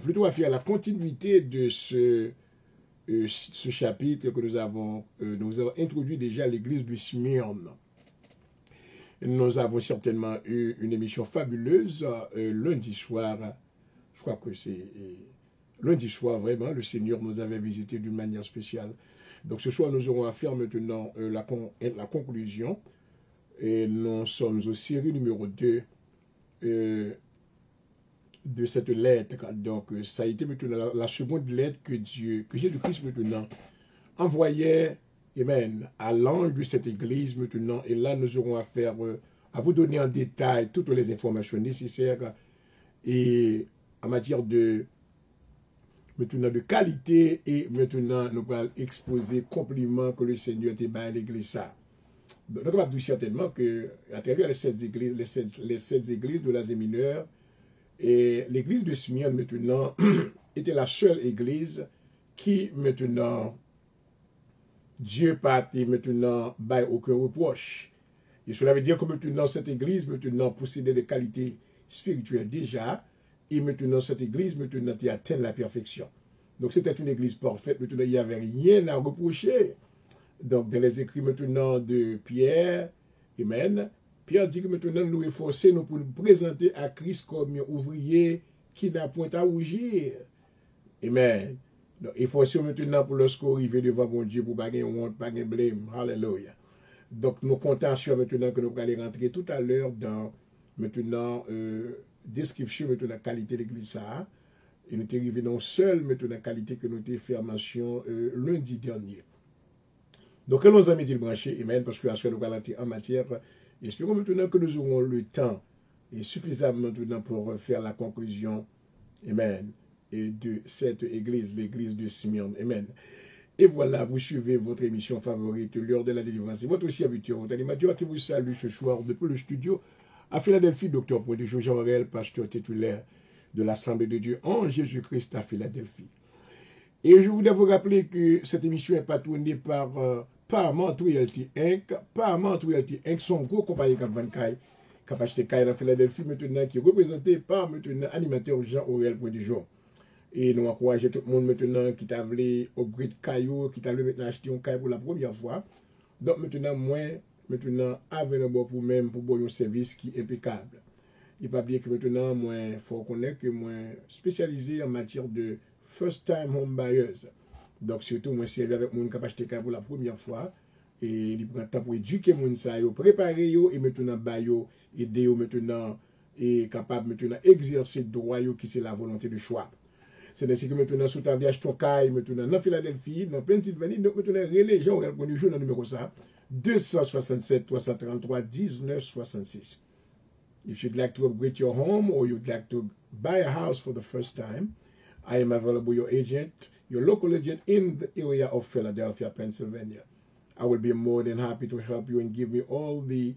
plutôt à faire la continuité de ce chapitre que nous avons introduit déjà à l'église de Smyrne. Nous avons certainement eu une émission fabuleuse lundi soir. Je crois que c'est lundi soir, vraiment, le Seigneur nous avait visité d'une manière spéciale. Donc ce soir, nous aurons à faire maintenant la conclusion. Et nous sommes au série numéro 2 de cette lettre. Donc ça a été maintenant la seconde lettre que Jésus-Christ maintenant envoyait, amen, à l'ange de cette église maintenant. Et là, nous aurons à faire, à vous donner en détail toutes les informations nécessaires et en matière de maintenant de qualité, et maintenant nous allons exposer compliment que le Seigneur t'a donné à l'église ça. Donc on va dire certainement que à travers les 7 églises, les 7 églises de l'Asie mineure, et l'église de Smyrne maintenant était la seule église qui maintenant Dieu pas maintenant bail aucun reproche. Et cela veut dire que maintenant cette église maintenant possédait des qualités spirituelles déjà, et maintenant cette église maintenant a atteint la perfection. Donc c'était une église parfaite, maintenant il n'y avait rien à reprocher. Donc dans les écrits maintenant de Pierre, amen, Pierre dit que maintenant nous efforcer nous pour nous présenter à Christ comme un ouvrier qui n'a point à rougir. Amen. Donc efforcer maintenant pour lorsqu'on arrive devant mon Dieu pour pas gagner honte, pas gagner blâme. Alléluia. Donc nous comptons sur maintenant que nous allons rentrer tout à l'heure dans maintenant description de la qualité de l'église. Et nous sommes arrivés non seul maintenant la qualité que nous avons fait mention lundi dernier. Donc, nos amis branchés, amen, parce que la soirée nous allons en matière. Espérons maintenant que nous aurons le temps et suffisamment maintenant pour faire la conclusion, amen, et de cette église, l'église de Smyrne, amen. Et voilà, vous suivez votre émission favorite, l'heure de la délivrance. Et votre serviteur, votre animateur qui vous salue ce soir depuis le studio à Philadelphie, docteur Production Jean-Aurel, pasteur titulaire de l'Assemblée de Dieu en Jésus-Christ à Philadelphie. Et je voudrais vous rappeler que cette émission est patronnée par Paramount Realty Inc. Paramount Realty Inc. sont gros compagnie qui vendent caille, qui a acheté caille dans Philadelphie maintenant, qui est représenté par maintenant animateur Jean-Aurel Production. Et nous encourageons tout le monde maintenant qui t'a voulu upgrade caillou, qui t'a voulu maintenant acheter un caille pour la première fois. Donc maintenant, maintenant, avec pour vous-même pour un service qui est impeccable. Il ne faut pas oublier que maintenant, il faut connaître que moi spécialisé en matière de first time home buyers. Donc surtout, moi servi avec mon qui a acheté caille pour la première fois. et il prend temps pour éduquer moun sa yo, préparer yo et maintenant ba yo aider yo maintenant et capable maintenant exercer droit yo qui c'est la volonté du choix. C'est ainsi que maintenant sous ta viage ton caille maintenant dans Philadelphie, dans Pennsylvanie, donc maintenant les gens ont connu jour dans numéro ça 267 333 1966. If you'd like to upgrade your home or you'd like to buy a house for the first time, I am available, your agent, your local agent in the area of Philadelphia, Pennsylvania. I will be more than happy to help you and give you all the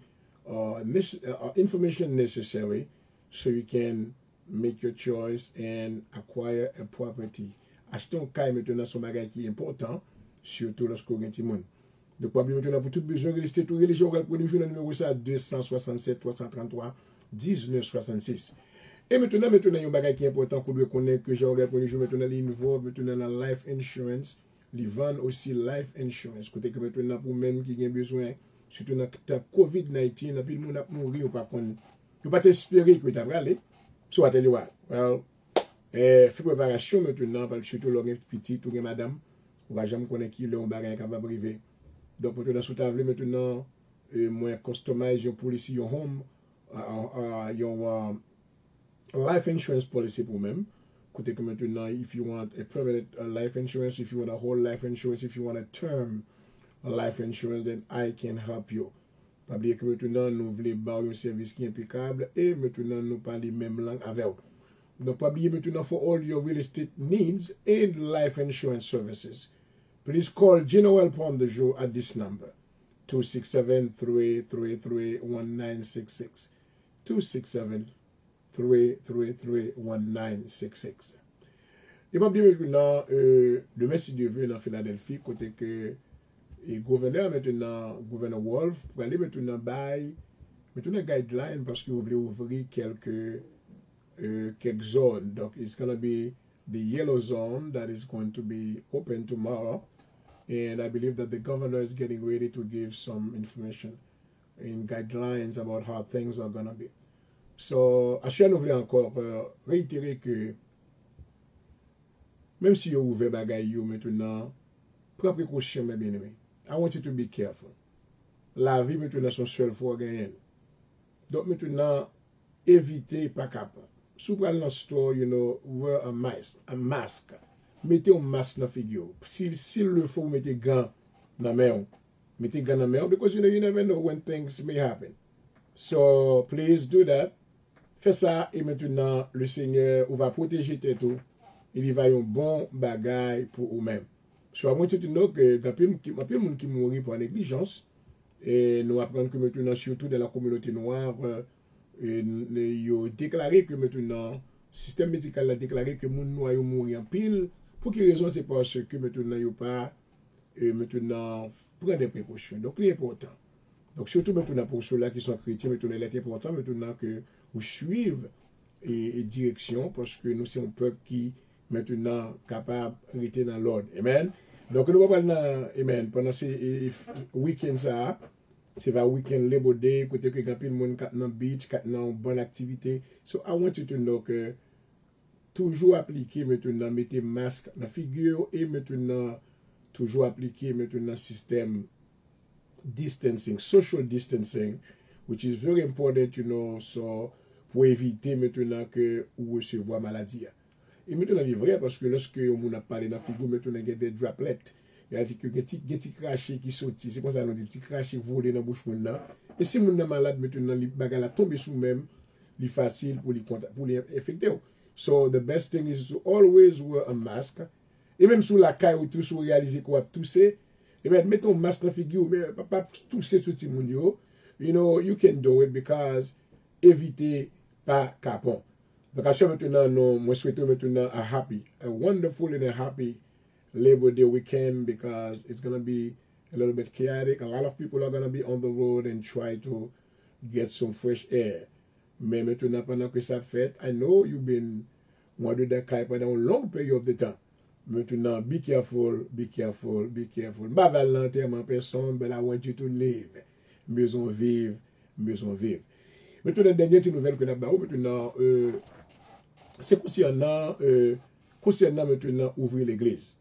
information necessary so you can make your choice and acquire a property. Acheter un caille maintenant, c'est un bagage qui est important, surtout lorsque vous avez un petit monde. Donc, maintenant, pour tout besoin de rester tout religieux, on va prendre le numéro 267 333 1966. Et maintenant, il y a un bagage qui est important qu'on doit connaître que j'ai regardé maintenant, il involve maintenant la life insurance, ils vendent aussi life insurance. Côté que maintenant, pour même qui a besoin, surtout dans le COVID-19, puis le monde a mouru, ou pas t'espérer que tu vas aller. So, I tell you what, well, fais préparation maintenant, parce que surtout l'homme petit, ou madame, on va jamais connaître qui l'homme bagage capable de arriver. Donc, maintenant, si tu as maintenant, moi, customize your policy, your home, your life insurance policy pour même. Côté que maintenant, if you want a permanent life insurance, if you want a whole life insurance, if you want a term life insurance, then I can help you. Pas oublier que maintenant, nous voulons avoir un service qui est impeccable et maintenant, nous parlons la même langue avec vous. Donc, pas oublier maintenant, for all your real estate needs and life insurance services, please call General Pondejo at this number, 267-333-1966. 267-333-1966. Et pas oublier maintenant, le Messie de Dieu dans Philadelphie, côté que le gouverneur maintenant, gouverneur Wolf, pour aller maintenant bail, maintenant guideline parce qu'il voulait ouvrir quelques zones. Donc, it's going to be the yellow zone that is going to be open tomorrow. And I believe that the governor is getting ready to give some information and guidelines about how things are going to be. So, je voulais encore réitérer que même si vous ouvrez bagay yo maintenant, prends précaution, mes bien-aimés. I want you to be careful. La vie maintenant son seul fois gagner. Donc maintenant, évitez pas capable. Si vous allez dans le store, you know, wear a mask. Mettez un masque dans la figure. S'il le faut, mettez gants dans la main. Mettez gants dans la main because you never know when things may happen. So please do that. Fais ça et maintenant le Seigneur va protéger tout. Il va y avoir un bon bagage pour vous-même. So I want you to know que il y a plein de monde qui mourent pour négligence et nous apprenons que maintenant surtout dans la communauté noire ils ont déclaré que maintenant le système médical a déclaré que les gens noirs mourent en pile. Pour quelle raison? C'est parce que maintenant ils pas maintenant prendre des précautions. Donc c'est important. Donc surtout maintenant pour ceux-là qui sont chrétiens, maintenant il est important maintenant que vous suivez et direction parce que nous sommes un peuple qui maintenant capable de rester dans l'ordre. Amen. Donc nous allons parler amen pendant ces week-ends ça. C'est un week-end Labor Day, côté que quand le monde est dans beach, dans une bonne activité. So I want you to know que toujours appliquer maintenant mettez masque dans la figure et maintenant toujours appliquer maintenant système distancing, social distancing, which is very important, you know, so pour éviter maintenant que vous recevez maladie. Et maintenant, c'est vrai parce que lorsque on a parlé dans la figure, maintenant, il y a des droplets. Il y a des petits crachés qui sortent. C'est comme ça, on dit des petits crachés volés dans la bouche. Et si on est malade, maintenant, les bagages tombent sur même, c'est facile pour les infecter. So, the best thing is to always wear a mask. Et même sous la caille ou tout, si vous réalisez qu'on va tousser, et bien, mettez un masque dans la figure, mais pas tousser tout le monde. You know, you can do it because évitez pas capon. Donc, à ce maintenant, moi, souhaitons maintenant a wonderful and a happy Labor Day weekend because it's going to be a little bit chaotic. A lot of people are going to be on the road and try to get some fresh air. Mais maintenant, pendant que ça fait, I know you've been moi de Dakar pendant une longue période de temps. Maintenant, be careful, be careful, be careful. Pas volontairement personne, but I want you to live. Mieux on vive, mieux on vive. Maintenant, la dernière nouvelle que nous avons, maintenant, c'est concernant maintenant ouvrir l'église.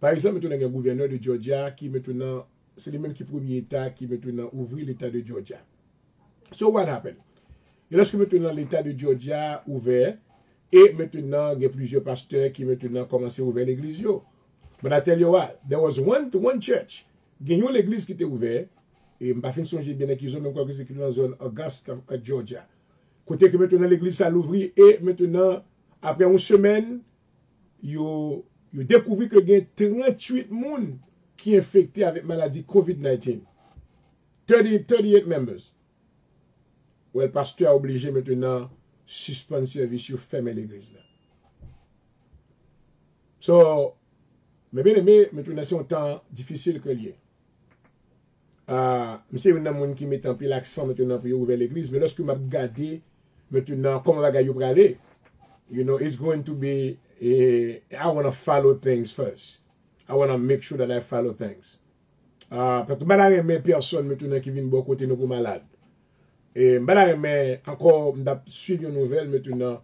Par exemple, maintenant, il y a un gouverneur de Georgia qui maintenant c'est le même qui premier État qui maintenant ouvrit l'État de Georgia. So what happened? Et lorsque maintenant l'État de Georgia ouvert, et maintenant il y a plusieurs pasteurs qui maintenant commencent à ouvrir l'église. But I tell you what, there was one church, il y a une église qui était ouverte, et je ne pas songer bien qu'ils ont même quoi que c'est dans la zone Augusta, Georgia. Côté que maintenant l'église a l'ouvert, et maintenant, après une semaine, ils ont découvert qu'il y a 38 personnes qui sont infectés avec maladie COVID-19. 38 members. Ouais, le pasteur a obligé maintenant suspendre service ou fermer l'église. So, mais bien aimé, maintenant c'est un temps difficile que lié. C'est un monde qui met en pile l'accent maintenant pour ouvrir l'église, mais lorsque m'a regardé maintenant comment va gagner pour aller, you know, it's going to be I want to follow things first. I want to make sure that I follow things. Parce que malade mais personne maintenant qui vient bon côté nous pour malade. Et malade mais encore m'a suivi une nouvelle maintenant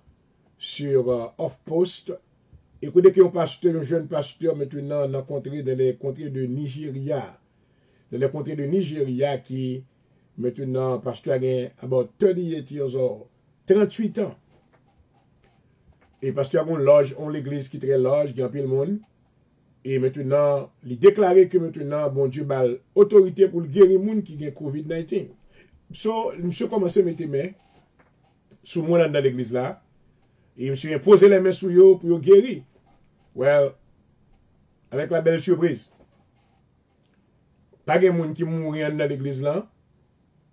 sur Off-Post. Écoutez qu'il y a un jeune pasteur maintenant dans les contrées de Nigeria. Dans les contrées de Nigeria qui maintenant pasteur a about 38 years old, 38 ans. Et pasteur a une loge, on l'église qui est très large, il y a un peu de monde. Et maintenant, il déclaré que maintenant, bon Dieu a l'autorité pour guérir les gens qui ont COVID-19. So, monsieur commencé à mettre mes mains sur moi dans l'église là. Et monsieur a posé les mains sur eux pour guérir. Well, avec la belle surprise. Pas de gens qui mourent dans l'église là.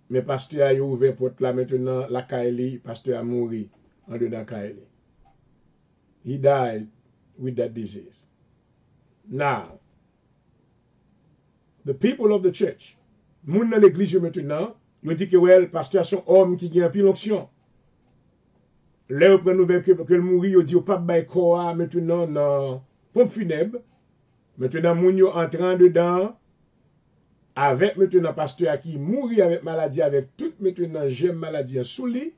Mais pasteur a ouvert porte là maintenant, la Kaili, pasteur a mouru en dedans Kaili. He died with that disease. Now, the people of the church, moun dans l'église maintenant, ils dit que well, pasteur son homme qui a un pile onction. Là, on prend nouvelle que le mourir, ils dit au pas bay quoi maintenant dans pompe funèbre. Maintenant moun yo entrant dedans avec maintenant pasteur qui mourit avec maladie avec toute maintenant j'aime maladie sous lit.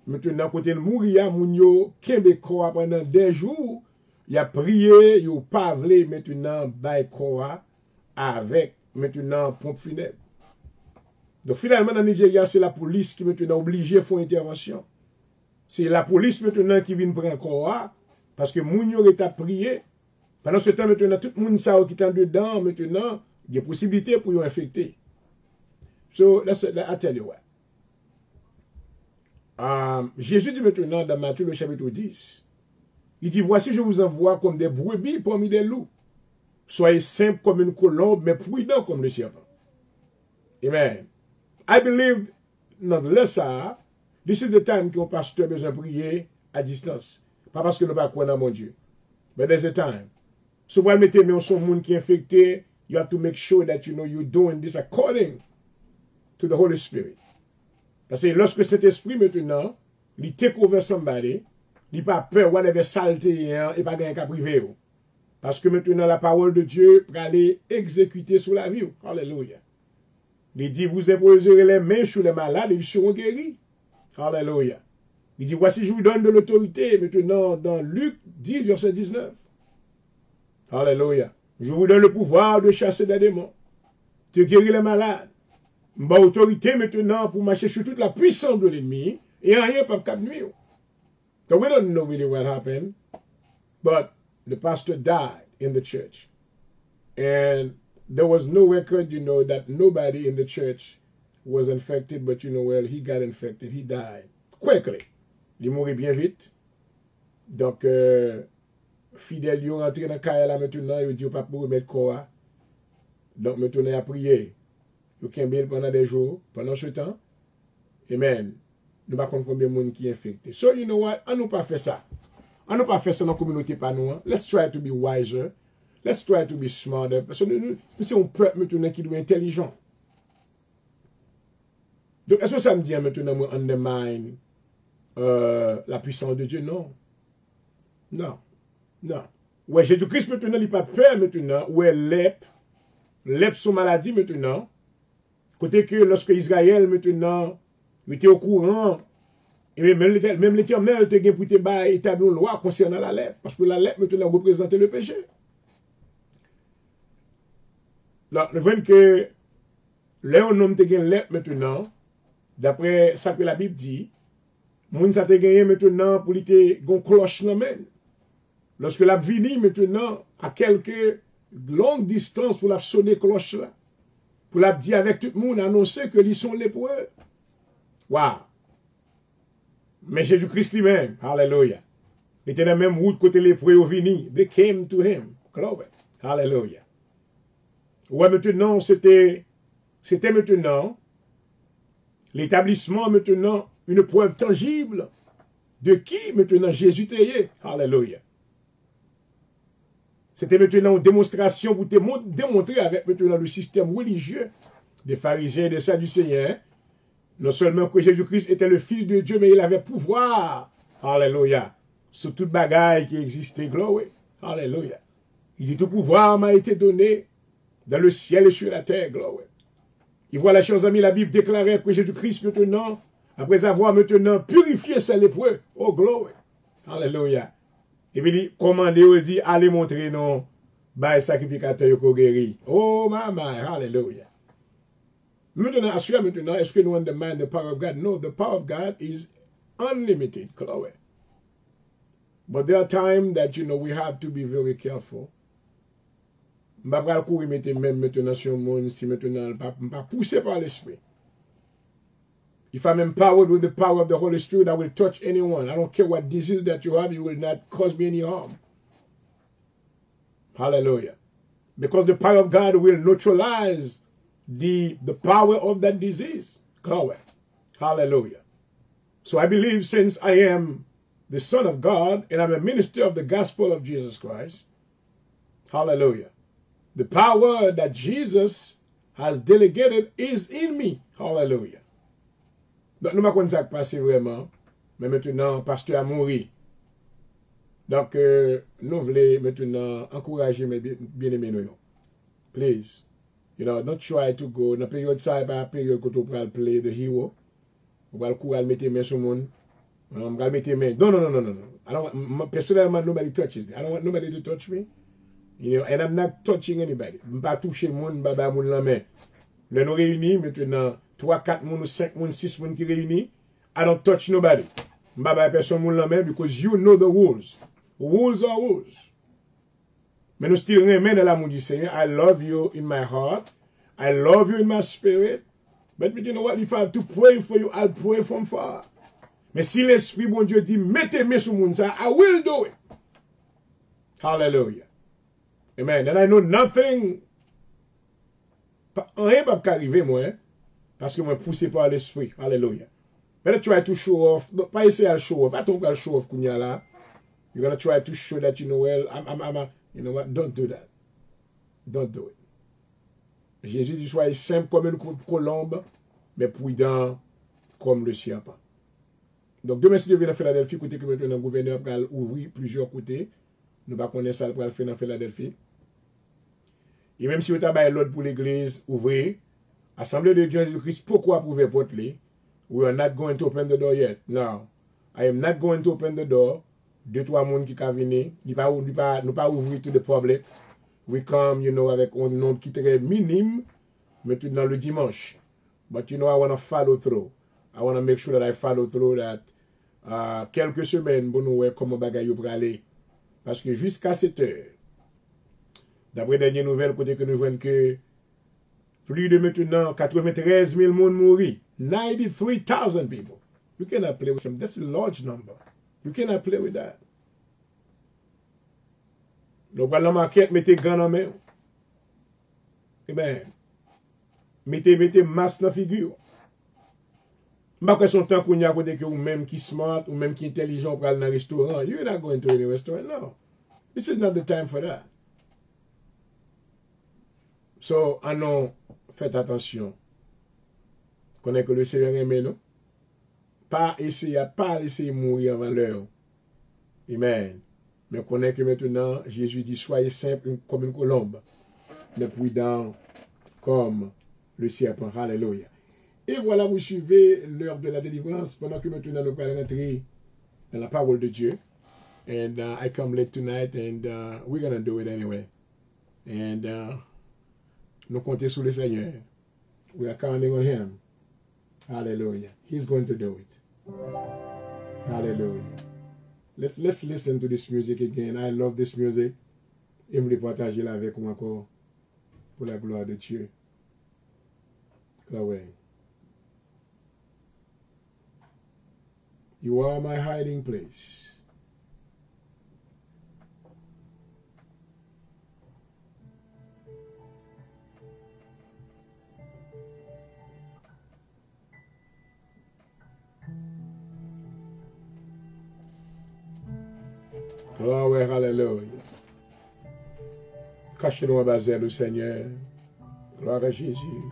Maintenant côté le mourir moun yo kembe quoi pendant des jours. Il a prié, il a parlé maintenant by quoi avec maintenant pompe funèbre. Donc finalement dans Nigeria, c'est la police qui maintenant obligé de faire intervention. C'est la police maintenant qui vient prendre quoi parce que moun yo est à prier. Pendant ce temps maintenant tout le monde ça qui est dedans maintenant, il y a possibilité pour y infecter. So I tell you what. Jésus dit maintenant dans Matthieu le chapitre 10. Il dit, voici, je vous envoie comme des brebis parmi des loups. Soyez simples comme une colombe, mais prudents comme le serpent. Amen. I believe, nonetheless, this is the time qu'un pasteur a besoin de prier à distance. Pas parce que nous ne pas croire dans mon Dieu. But there's a time. So, when you mettez son monde qui est infecté, you have to make sure that you know you're doing this according to the Holy Spirit. Parce que lorsque cet esprit maintenant, il take over somebody, il n'a pas peur, whatever saleté, et pas gagner qu'à priver. Parce que maintenant, la parole de Dieu pour aller exécuter sur la vie. Alléluia. Il dit, vous imposerez les mains sur les malades et ils seront guéris. Alléluia. Il dit, voici, je vous donne de l'autorité, maintenant, dans Luc 10, verset 19. Alléluia. Je vous donne le pouvoir de chasser des démons, de guérir les malades. M'a autorité maintenant pour marcher sur toute la puissance de l'ennemi et rien pas cap nuire. So we don't know really what happened, but the pastor died in the church. And there was no record, you know, that nobody in the church was infected, but you know, well, he got infected, he died quickly. Il mourit bien vite. Donc, fidèles, ils sont rentrés dans le cas là maintenant, ils disent pas pour remettre quoi. Donc, maintenant, il a prié. Ils ont pendant des jours, pendant ce temps. Amen. Nous ne savons pas combien de monde qui est infecté. So, you know what? On ne pas faire ça. On ne pas faire ça dans la communauté pas nous. Let's try to be wiser. Let's try to be smarter. Parce que nous c'est un peuple maintenant qui doit être intelligent. Donc, est-ce que ça me dit maintenant, moi, undermine la puissance de Dieu? Non. Non. Non. Ouais, Jésus-Christ maintenant, il n'a pas peur maintenant. Ouais, l'EP son maladie maintenant. Côté que lorsque Israël maintenant, il était au courant, et même l'Éternel était pour établir une loi concernant la lèpre, parce que la lèpre maintenant représentait le péché. Là, nous voyons que Léon homme te gagne l'être maintenant, d'après ça que la Bible dit, moun sa te gagné maintenant pour lui te gon cloche nan men. Lorsque la vini maintenant à quelques longues distances pour la sonner cloche là, pour la dire avec tout le monde annoncer que ils sont lépreux. Waouh! Mais Jésus-Christ lui-même, hallelujah. Il était dans la même route côté lépreux au vini. They came to him. Glory. Hallelujah. Ouais, maintenant, c'était maintenant l'établissement maintenant, une preuve tangible de qui maintenant Jésus était. Hallelujah. C'était maintenant une démonstration pour démontrer avec maintenant le système religieux des pharisiens et des sadducéens, non seulement que Jésus-Christ était le Fils de Dieu, mais il avait pouvoir. Hallelujah. Sur toute bagaille qui existait. Glory. Hallelujah. Il dit tout pouvoir m'a été donné dans le ciel et sur la terre. Glory. Et voilà, chers amis, la Bible déclarait que Jésus-Christ maintenant, après avoir maintenant purifié ses lépreux, oh glory, hallelujah. Et puis il commandait, il dit, allez montrer non, bah sacrificateur qui guéri. Oh maman, hallelujah. Maintenant, assure maintenant, est-ce que nous understand the power of God? No, the power of God is unlimited, glory. But there are times that, we have to be very careful. Je ne vais pas courir même maintenant sur le monde si maintenant je ne pas poussé par l'esprit. If I'm empowered with the power of the Holy Spirit, I will touch anyone. I don't care what disease that you have, you will not cause me any harm. Hallelujah. Because the power of God will neutralize the power of that disease. Glory. Hallelujah. So I believe since I am the Son of God and I'm a minister of the gospel of Jesus Christ, hallelujah. The power that Jesus has delegated is in me. Hallelujah. Donc, nous ne savons pas passer vraiment. Mais maintenant, le pasteur a mouru. Donc, nous voulons maintenant encourager mes bien-aimés. Please. Don't try to go. Dans la période ça, pas la période que tu vas play the hero. Tu vas le mettre main sur le monde. Tu vas mettre main. Non. Personnellement, nobody touches me. I don't want nobody to touch me. And I'm not touching anybody. Je ne vais pas toucher le monde, je ne vais pas la main. Là, nous réunis maintenant 3, 4 moun, 5 moun, 6 moun qui réunis. I don't touch nobody. Je ne vais pas personne la main because you know the rules. Rules are rules. Mais nous still remain dans l'amour du Seigneur. I love you in my heart. I love you in my spirit. But you know what? If I have to pray for you, I'll pray from far. Mais si l'Esprit bon Dieu dit, mettez mes sur moun ça, I will do it. Hallelujah. Amen. And I know nothing. Rien ne peut arriver, moi, parce que moi, poussé par l'Esprit. Hallelujah. But try to show off. Pas essayer de show off. Pas ton pas show off kounya là. You're going to try to show that well, you know what? Don't do that. Don't do it. Jésus dit, soyez simple comme une colombe, mais prudent comme le serpent. Donc, demain, si je viens à Philadelphie, côté que maintenant, le gouverneur va ouvrir plusieurs côtés. Nous ne connaissons pas ça pour le faire dans Philadelphie. Et même si vous avez l'ordre pour l'église, ouvrez. Assemblée de Dieu Jésus-Christ, pourquoi pouvez porte les? We are not going to open the door yet. No. I am not going to open the door. 2-3 moun qui sont venus. Nous pas ouvrir to the public. We come, avec un nombre qui est très minime, maintenant le dimanche. But I want to follow through. I want to make sure that I follow through that. Quelques semaines, pour nous voir comment bagaille pour aller. Parce que jusqu'à cette heure, d'après les dernières nouvelles, côté que nous voyons que plus de maintenant 93 000 personnes mourir. 93,000 people. You cannot play with them. That's a large number. You cannot play with that. Donc, la maquette, mettez grand en main. Amen. Mettez masse dans la figure. Pas que son temps qu'on y a côté que ou même qui smart ou même qui intelligent pour aller dans un restaurant. You're not going to any restaurant. No. This is not the time for that. So, faites attention. Connaissez que le Seigneur aime nous. Pas essayer de mourir avant l'heure. Amen. Mais connaissez que maintenant, Jésus dit, soyez simple comme une colombe, mais prudent comme le serpent. Alléluia. Et voilà, vous suivez l'heure de la délivrance pendant que maintenant nous allons rentrer dans la parole de Dieu. And I come late tonight and we're going to do it anyway. And nous comptons sur le Seigneur. We are counting on Him. Hallelujah. He's going to do it. Hallelujah. Let's listen to this music again. I love this music. Et vous voulez partager là avec moi encore pour la gloire de Dieu. Chloé. You are my hiding place. Gloire, hallelujah. Cachez-nous en bas le Seigneur. Gloire à Jésus.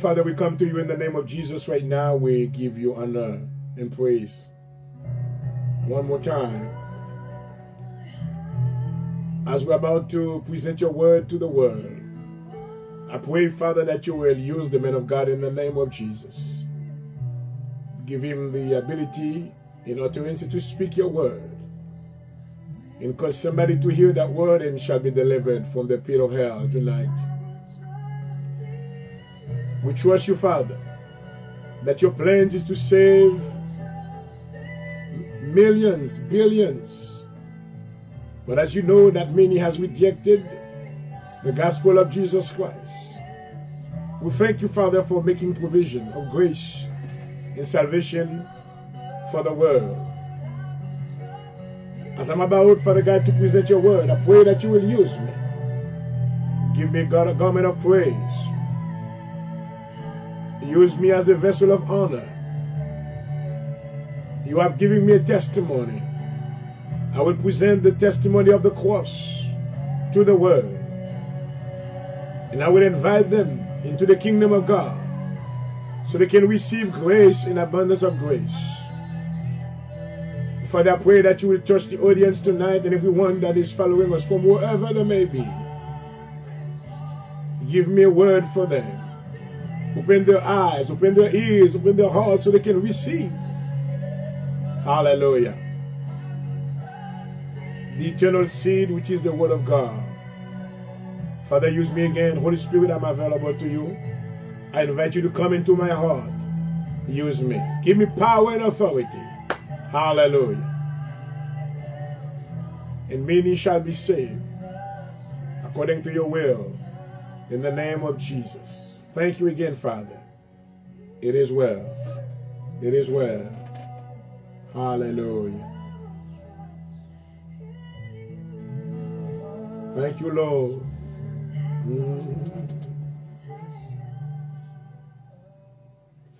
Father, we come to you in the name of Jesus right now. We give you honor and praise. One more time. As we're about to present your word to the world, I pray, Father, that you will use the man of God in the name of Jesus. Give him the ability in utterance to speak your word. And cause somebody to hear that word and shall be delivered from the pit of hell tonight. We trust you, Father, that your plans is to save millions, billions. But as you know that many has rejected the gospel of Jesus Christ, we thank you, Father, for making provision of grace and salvation for the world. As I'm about, Father God, to present your word, I pray that you will use me. Give me a garment of praise. Use me as a vessel of honor. You have given me a testimony. I will present the testimony of the cross to the world. And I will invite them into the kingdom of God so they can receive grace in abundance of grace. Father, I pray that you will touch the audience tonight and everyone that is following us from wherever they may be. Give me a word for them. Open their eyes, open their ears, open their hearts so they can receive. Hallelujah. The eternal seed, which is the word of God. Father, use me again. Holy Spirit, I'm available to you. I invite you to come into my heart. Use me. Give me power and authority. Hallelujah. And many shall be saved according to your will. In the name of Jesus. Thank you again, Father. It is well. It is well. Hallelujah. Thank you, Lord.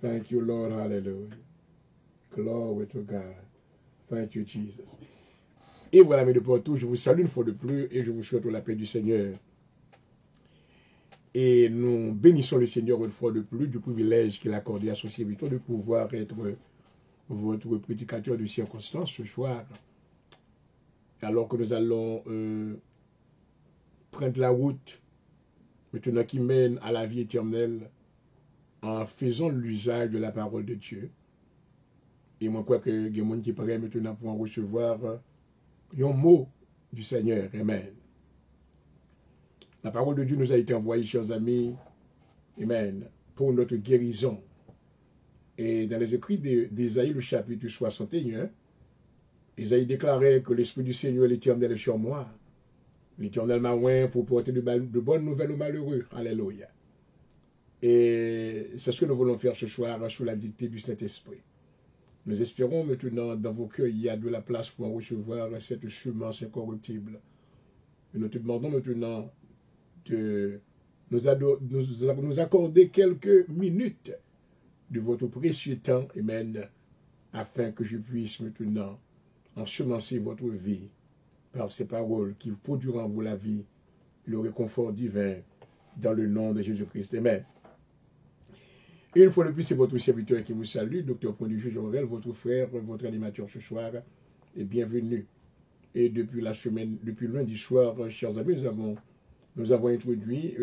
Thank you, Lord. Hallelujah. Glory to God. Thank you, Jesus. Et voilà, mes deux partout, je vous salue une fois de plus et je vous souhaite la paix du Seigneur. Et nous bénissons le Seigneur une fois de plus du privilège qu'il a accordé à son serviteur de pouvoir être votre prédicateur de circonstance ce soir. Alors que nous allons prendre la route maintenant qui mène à la vie éternelle en faisant l'usage de la parole de Dieu. Et moi, je crois que il y a des gens qui prêt maintenant pour en recevoir un mot du Seigneur. Amen. La parole de Dieu nous a été envoyée, chers amis, amen, pour notre guérison. Et dans les écrits d'Ésaïe, le chapitre 61, Ésaïe déclarait que l'Esprit du Seigneur, l'Éternel, est sur moi. L'Éternel m'a oint pour porter de bonnes nouvelles aux malheureux. Alléluia. Et c'est ce que nous voulons faire ce soir sous la dictée du Saint-Esprit. Nous espérons maintenant dans vos cœurs, il y a de la place pour recevoir cette semence incorruptible. Et nous te demandons maintenant de nous accorder quelques minutes de votre précieux temps, Amen, afin que je puisse maintenant ensemencer votre vie par ces paroles qui produiront en vous la vie, le réconfort divin, dans le nom de Jésus-Christ. Amen. Et une fois de plus, c'est votre serviteur qui vous salue, Dr. Point du Juge Aurel, votre frère, votre animateur ce soir, et bienvenue. Et depuis lundi soir, chers amis, nous avons introduit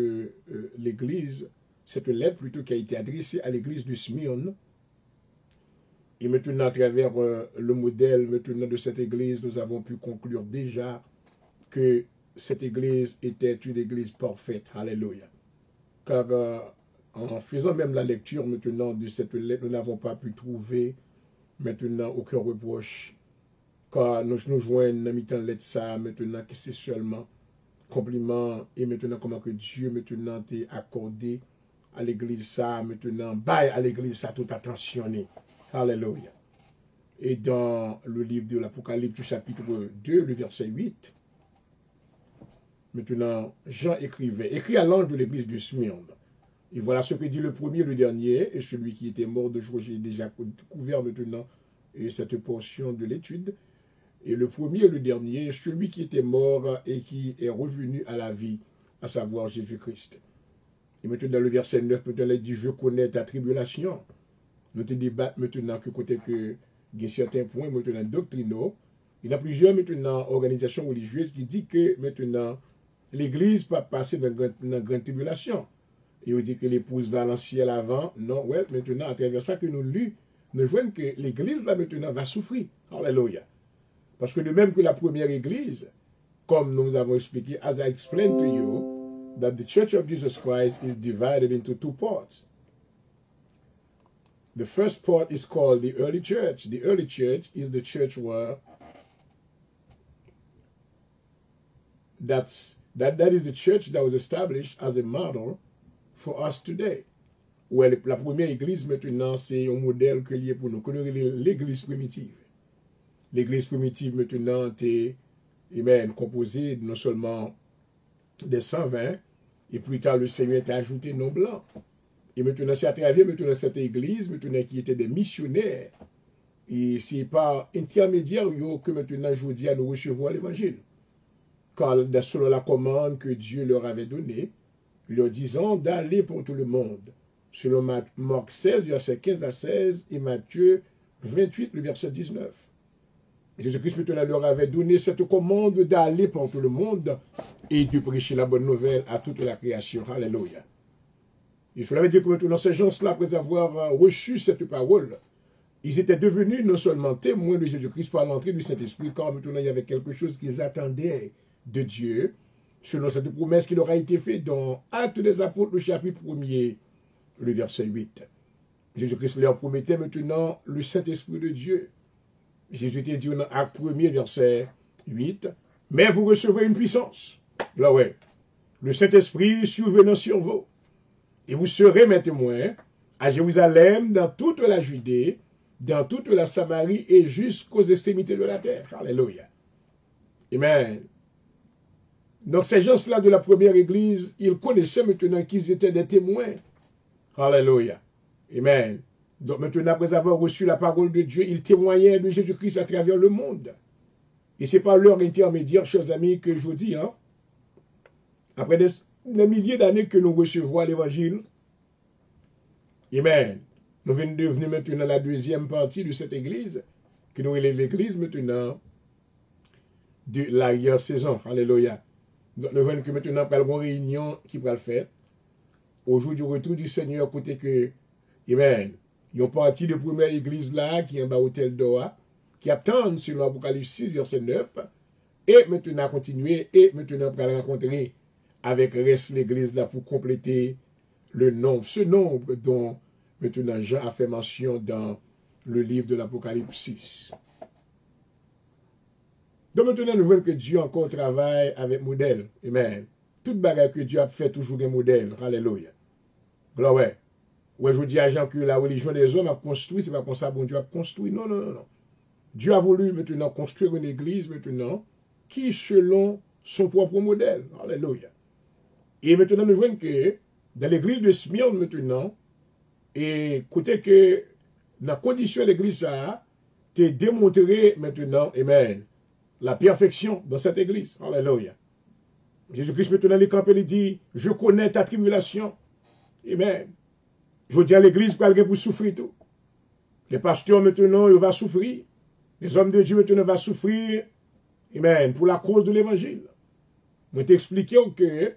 l'église, cette lettre plutôt qui a été adressée à l'église de Smyrne. Et maintenant, à travers le modèle maintenant de cette église, nous avons pu conclure déjà que cette église était une église parfaite. Alléluia. Car en faisant même la lecture maintenant de cette lettre, nous n'avons pas pu trouver maintenant aucun reproche. Car nous joignons dans mi-temps lettre ça maintenant que c'est seulement compliment et maintenant comment que Dieu maintenant t'a accordé à l'église ça maintenant, bail à l'église ça tout attentionné. Alléluia. Et dans le livre de l'Apocalypse, chapitre 2, le verset 8, maintenant, Jean écrit à l'ange de l'église de Smyrne. Et voilà ce que dit le premier, le dernier, et celui qui était mort de jour, j'ai déjà couvert maintenant cette portion de l'étude. Et le premier et le dernier, celui qui était mort et qui est revenu à la vie, à savoir Jésus-Christ. Et maintenant, dans le verset 9, maintenant, il dit, je connais ta tribulation. Nous te débattons maintenant que côté que il y a certains points maintenant doctrinaux. Il y a plusieurs maintenant organisations religieuses qui disent que maintenant l'Église va passer dans une grande tribulation. Et on dit que l'épouse va dans le ciel avant. Non, ouais, maintenant à travers ça que nous lu, nous voyons que l'Église là maintenant va souffrir. Alléluia. Parce que de même que la première Église, comme nous avons expliqué, as I explained to you, that the Church of Jesus Christ is divided into two parts. The first part is called the early church. The early church is the church where that is the church that was established as a model for us today. Où la première église maintenant c'est un modèle que lié pour nous, que l'église primitive. L'église primitive maintenant est composée non seulement des 120, et plus tard le Seigneur a ajouté nos blancs. Et maintenant, c'est à travers maintenant cette église, maintenant qui était des missionnaires. Et c'est par intermédiaire que maintenant, je vous dis, à nous recevoir l'évangile. Car selon la commande que Dieu leur avait donnée, leur disant d'aller pour tout le monde. Selon Marc 16, verset 15 à 16, et Matthieu 28, le verset 19. Jésus-Christ maintenant leur avait donné cette commande d'aller pour tout le monde et de prêcher la bonne nouvelle à toute la création. Alléluia. Et cela veut dire que maintenant, ces gens-là, après avoir reçu cette parole, ils étaient devenus non seulement témoins de Jésus-Christ par l'entrée du Saint-Esprit, car maintenant il y avait quelque chose qu'ils attendaient de Dieu, selon cette promesse qui leur a été faite dans Actes des Apôtres, le chapitre 1er, le verset 8. Jésus-Christ leur promettait maintenant le Saint-Esprit de Dieu. Jésus était dit dans Acte 1er, verset 8, mais vous recevrez une puissance. Là, ouais. Le Saint-Esprit survenant sur vous. Et vous serez mes témoins à Jérusalem, dans toute la Judée, dans toute la Samarie et jusqu'aux extrémités de la terre. Alléluia. Amen. Donc ces gens-là de la première église, ils connaissaient maintenant qu'ils étaient des témoins. Alléluia. Amen. Donc maintenant, après avoir reçu la parole de Dieu, ils témoignaient de Jésus-Christ à travers le monde. Et ce n'est pas leur intermédiaire, chers amis, que je vous dis, hein. Après des milliers d'années que nous recevons l'évangile, amen, nous venons de devenir maintenant la deuxième partie de cette église, qui nous est l'église maintenant de l'arrière-saison. Alléluia. Donc nous venons que maintenant, après la réunion qui va le faire, au jour du retour du Seigneur, côté que, amen, ils ont parti de première église là, qui est en bas hôtel d'Oa, qui attendent sur l'Apocalypse 6, verset 9, et maintenant continuer, et maintenant pour rencontrer avec reste l'église là pour compléter le nombre, ce nombre dont maintenant Jean a fait mention dans le livre de l'Apocalypse 6. Donc maintenant nous voyons que Dieu encore travaille avec modèle. Amen. Toute bagarre que Dieu a fait toujours des modèles. Alléluia. Gloire. Ouais, je dis à Jean que la religion des hommes a construit, c'est pas comme ça, bon Dieu a construit. Non, non, non, non. Dieu a voulu maintenant construire une église maintenant qui selon son propre modèle. Alléluia. Et maintenant, nous voyons que dans l'église de Smyrne maintenant, et écoutez que dans la condition de l'église, ça, tu démontré maintenant, amen, la perfection dans cette église. Alléluia. Jésus-Christ maintenant, les campés, il dit, je connais ta tribulation. Amen. Je dis à l'église pour souffrir tout. Les pasteurs maintenant, ils vont souffrir. Les hommes de Dieu maintenant vont souffrir. Amen. Pour la cause de l'évangile. Je t'expliquer que,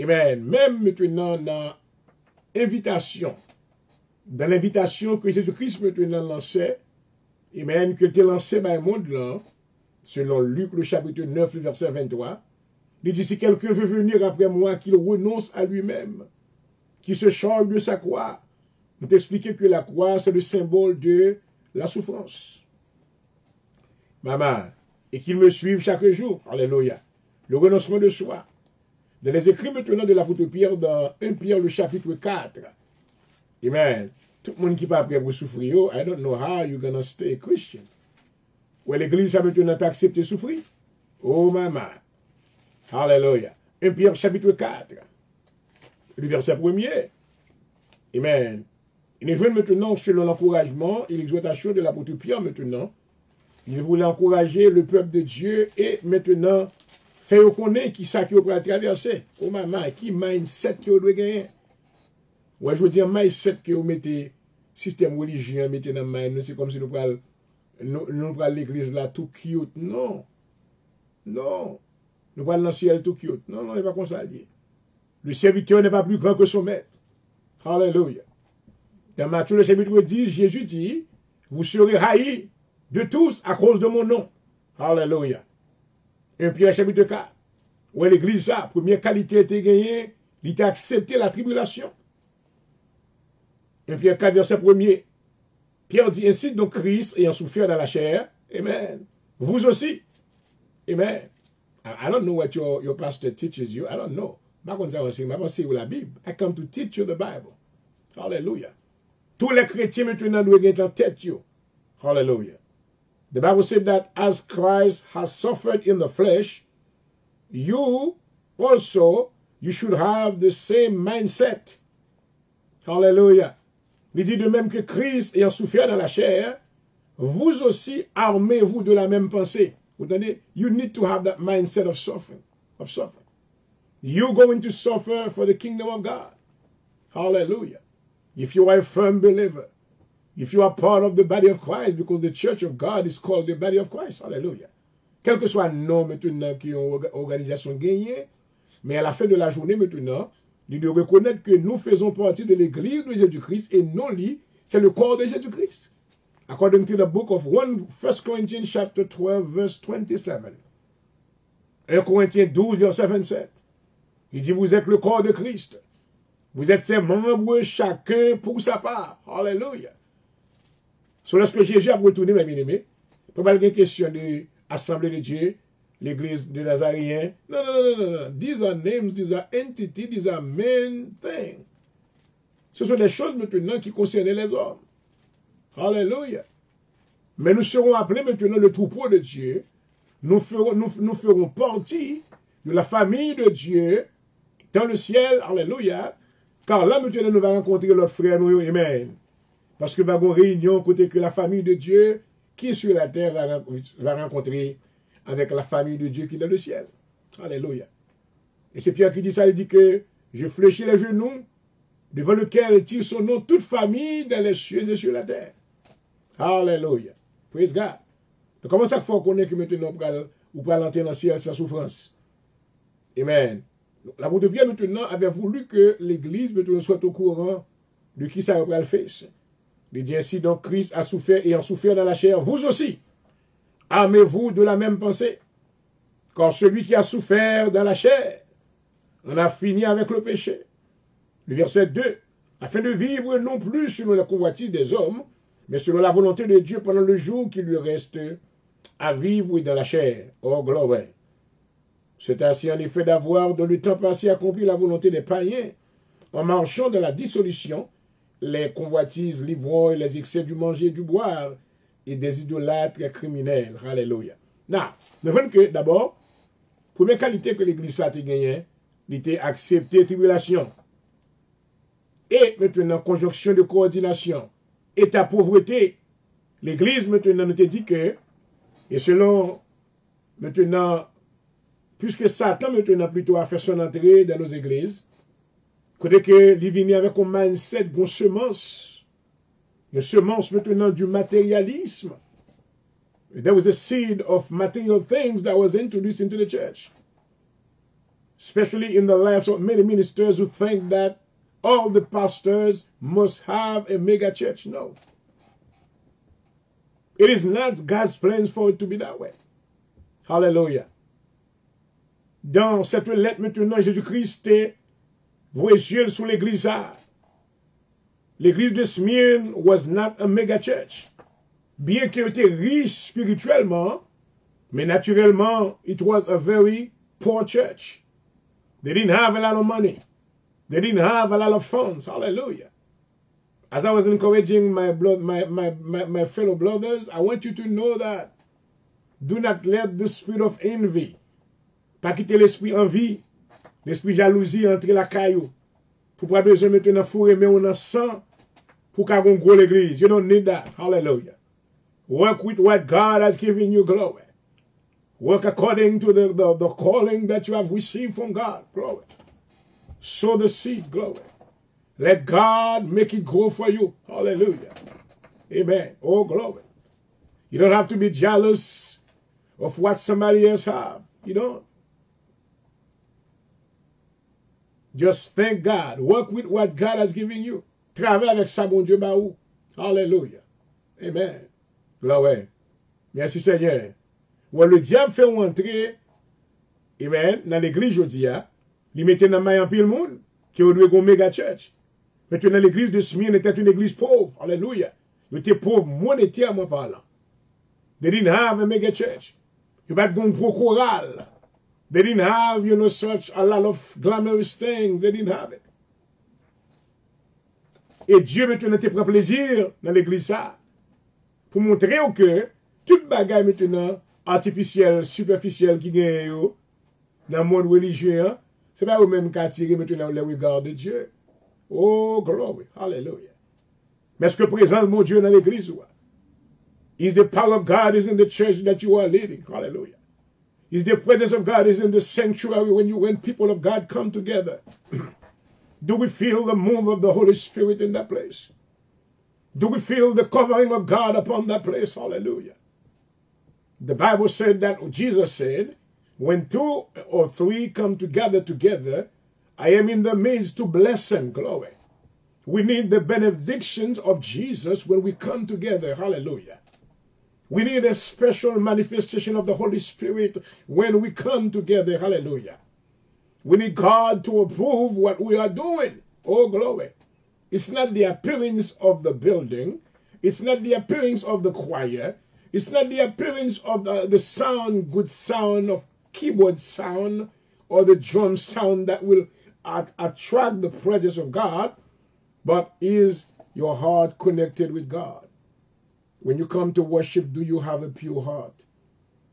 amen, même maintenant dans l'invitation que Jésus-Christ maintenant lançait, amen, que tu lancé par le monde là, selon Luc le chapitre 9, le verset 23, il dit, si quelqu'un veut venir après moi, qu'il renonce à lui-même, qu'il se charge de sa croix. Je t'expliquer que la croix, c'est le symbole de la souffrance. Maman, et qu'il me suive chaque jour. Alléluia. Le renoncement de soi. Dans les écrits maintenant de l'apôtre Pierre, dans 1 Pierre, le chapitre 4. Amen. Tout le monde qui pas prêt pour souffrir, oh, I don't know how you're going to stay Christian. Ou l'église a maintenant accepté souffrir. Oh, maman. Alléluia. 1 Pierre, chapitre 4. Le verset 1er. Amen. Il est joué maintenant selon l'encouragement et l'exhortation de l'apôtre Pierre maintenant. Il voulait encourager le peuple de Dieu et maintenant faire reconnaître qui ça qui va traverser. Oh maman, qui mindset qui doit gagner. Ouais, je veux dire, mindset que vous mettez, système religieux, mettez dans mind, c'est comme si nous prenons l'église là tout cute. Non. Non. Nous prenons dans le ciel tout cute. Non, non, il n'est pas comme ça. Le serviteur n'est pas plus grand que son maître. Alléluia. Dans Matthieu le chapitre 10, Jésus dit, vous serez haïs de tous à cause de mon nom. Alléluia. 1 Pierre chapitre 4. Où est l'église ça? Première qualité était gagnée, il était accepté la tribulation. 1 Pierre 4, verset 1er. Pierre dit ainsi, donc Christ ayant souffert dans la chair, amen. Vous aussi. Amen. I don't know what your pastor teaches you. I don't know. Je ne sais pas la Bible. I come to teach you the Bible. Hallelujah. Tous les chrétiens maintenant doivent être en tête. Hallelujah. The Bible said that as Christ has suffered in the flesh, you also, you should have the same mindset. Hallelujah. Il dit de même que Christ ayant souffert dans la chair, vous aussi armez-vous de la même pensée. Vous entendez? You need to have that mindset of suffering. You're going to suffer for the kingdom of God. Hallelujah. If you are a firm believer, if you are part of the body of Christ, because the church of God is called the body of Christ. Hallelujah. Quel que soit le nom maintenant qui ont organisation gagnée, mais à la fin de la journée maintenant, il doit reconnaître que nous faisons partie de l'église de Jésus-Christ et non lui, c'est le corps de Jésus-Christ. According to the book of 1 Corinthians chapter 12 verse 27. 1 Corinthiens 12 verset 27. Il dit, vous êtes le corps de Christ. Vous êtes ses membres, chacun pour sa part. Alléluia. Sur lorsque Jésus a retourné, mes bien-aimés, pas mal de question de l'Assemblée de Dieu, l'église de Nazaréens. Non, non, non, non, non. These are names, these are entities, these are main things. Ce sont des choses maintenant qui concernent les hommes. Alléluia. Mais nous serons appelés maintenant le troupeau de Dieu. Nous ferons partie de la famille de Dieu dans le ciel. Alléluia. Car là, maintenant, nous allons rencontrer notre frère, nous, amen. Parce que nous avons une réunion côté que la famille de Dieu qui est sur la terre va rencontrer avec la famille de Dieu qui est dans le ciel. Alléluia. Et c'est Pierre qui dit ça, il dit que je fléchis les genoux devant lequel tire son nom toute famille dans les cieux et sur la terre. Alléluia. Praise God. Donc, comment ça faut qu'on ait que maintenant vous pouvez entrer dans le ciel sans souffrance? Amen. L'apôtre Pierre maintenant avait voulu que l'Église maintenant soit au courant de qui ça va le faire. Il dit ainsi, donc Christ a souffert et en souffert dans la chair, vous aussi. Armez-vous de la même pensée. Car celui qui a souffert dans la chair en a fini avec le péché. Le verset 2. Afin de vivre non plus selon la convoitise des hommes, mais selon la volonté de Dieu pendant le jour qui lui reste à vivre dans la chair. Oh, gloire. C'est ainsi en effet d'avoir dans le temps passé accompli la volonté des païens, en marchant dans la dissolution, les convoitises, l'ivrognes, les excès du manger et du boire, et des idolâtres criminels. Alléluia. Now, nous voyons que d'abord, première qualité que l'Église a gagnée, il était accepté tribulation. Et maintenant, conjonction de coordination. État pauvreté. L'Église maintenant nous te dit que, et selon maintenant, puisque Satan maintenant plutôt a fait son entrée dans nos églises, que il vient avec un mindset, une semence maintenant du matérialisme. There was a seed of material things that was introduced into the church. Especially in the lives of many ministers who think that all the pastors must have a mega church. No. It is not God's plans for it to be that way. Hallelujah. Dans cette lettre maintenant, Jésus-Christ voyait sur l'église. L'église de Smyrne was not a mega church. Bien qu'elle était riche spirituellement, mais naturellement, it was a very poor church. They didn't have a lot of money. They didn't have a lot of funds. Hallelujah. As I was encouraging my fellow brothers, I want you to know that do not let the spirit of envy, pas quitter l'esprit envie, l'esprit jalousie entre la caillou, pour pas besoin de mettre dans fourré, mais on a sang pour qu'on gros l'église. You don't need that. Hallelujah. Work with what God has given you, glory. Work according to the calling that you have received from God, glory. Sow the seed, glory. Let God make it grow for you. Hallelujah. Amen. Oh, glory. You don't have to be jealous of what somebody else have. You don't. Just thank God. Work with what God has given you. Travaille avec ça, bon Dieu, bah ou. Hallelujah. Amen. Glory. Merci Seigneur. Ou le diable fait entrer, amen, dans l'église aujourd'hui, il mettait dans main en pile monde, qui aurait une méga church. Maintenant, l'église de Smyrne était une église pauvre. Hallelujah. Il était pauvre monétairement parlant. They didn't have a mega church. You had gone pro choral. They didn't have, such a lot of glamorous things. They didn't have it. Et Dieu maintenant te prend plaisir dans l'église ça. Pour montrer que toute bagaille maintenant artificielle, superficielle qui gagne dans le monde religieux, c'est pas au même qu'à tirer maintenant le regard de Dieu. Oh, glory. Hallelujah. Mais est-ce que présence mon Dieu dans l'église ou? Is the power of God is in the church that you are leading? Hallelujah. Is the presence of God is in the sanctuary when people of God come together? Do we feel the move of the Holy Spirit in that place? Do we feel the covering of God upon that place? Hallelujah. The Bible said that Jesus said, when 2 or 3 come together, I am in the midst to bless them. Glory. We need the benedictions of Jesus when we come together. Hallelujah. We need a special manifestation of the Holy Spirit when we come together. Hallelujah. We need God to approve what we are doing. Oh, glory. It's not the appearance of the building. It's not the appearance of the choir. It's not the appearance of the sound, good sound of keyboard sound or the drum sound that will attract the presence of God, but is your heart connected with God? When you come to worship, do you have a pure heart?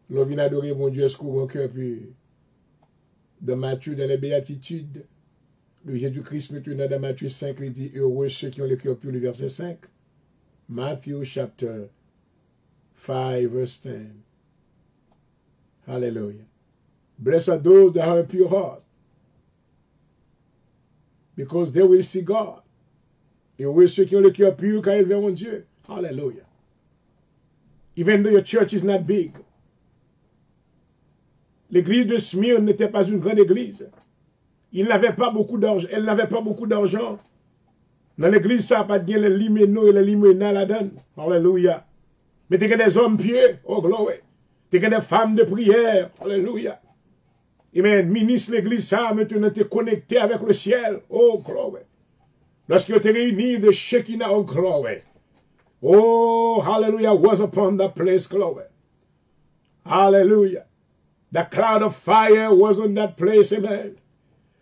L'on vient adorer mon Dieu, est-ce qu'on a un cœur pur? Dans Matthieu, dans les béatitudes, le Jésus-Christ maintenant dans Matthieu 5, il dit, heureux ceux qui ont le cœur pur, le verset 5. Matthew chapter 5, verse 10. Hallelujah. Blessed are those that have a pure heart, because they will see God. Heureux ceux qui ont le cœur pur, car ils verront Dieu. Hallelujah. Even though your church is not big. L'église de Smyrne n'était pas une grande église. Il n'avait pas beaucoup d'argent. Elle n'avait pas beaucoup d'argent. Dans l'église, ça n'a pas bien les liménos et les liménas là-dedans. Alléluia. Mais tu as des hommes pieux. Oh, glory. Tu as des femmes de prière. Alléluia. Amen. Ministre l'église, ça, maintenant, tu es connecté avec le ciel. Oh, glory. Lorsque tu es réunis de Shekinah, oh, glory. Oh, hallelujah, was upon that place, glory. Hallelujah. The cloud of fire was on that place, amen.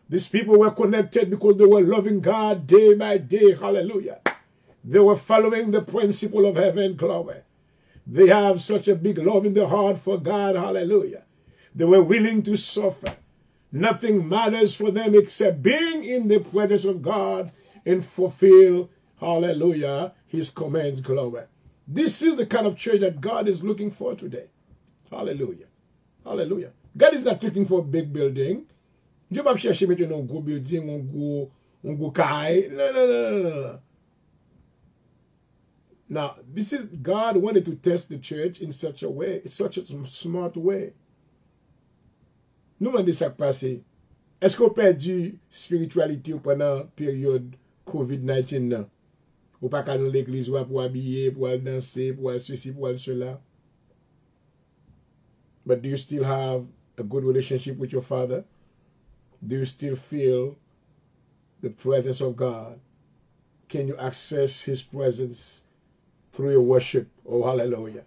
These people were connected because they were loving God day by day. Hallelujah. They were following the principle of heaven. Glory. They have such a big love in their heart for God. Hallelujah. They were willing to suffer. Nothing matters for them except being in the presence of God and fulfill, hallelujah, his commands. Glory. This is the kind of church that God is looking for today. Hallelujah. Hallelujah. God is not looking for a big building. Dieu va chercher maintenant un gros building, un gros caille. No, no, no, no, no. Now, this is God wanted to test the church in such a way, such a smart way. Nous demandons ça passé. Est-ce qu'on perdu spiritualité pendant la période COVID-19? Ou pas qu'à l'église pour habiller, pour danser, pour ceci, pour cela? But do you still have a good relationship with your Father? Do you still feel the presence of God? Can you access his presence through your worship? Oh, hallelujah.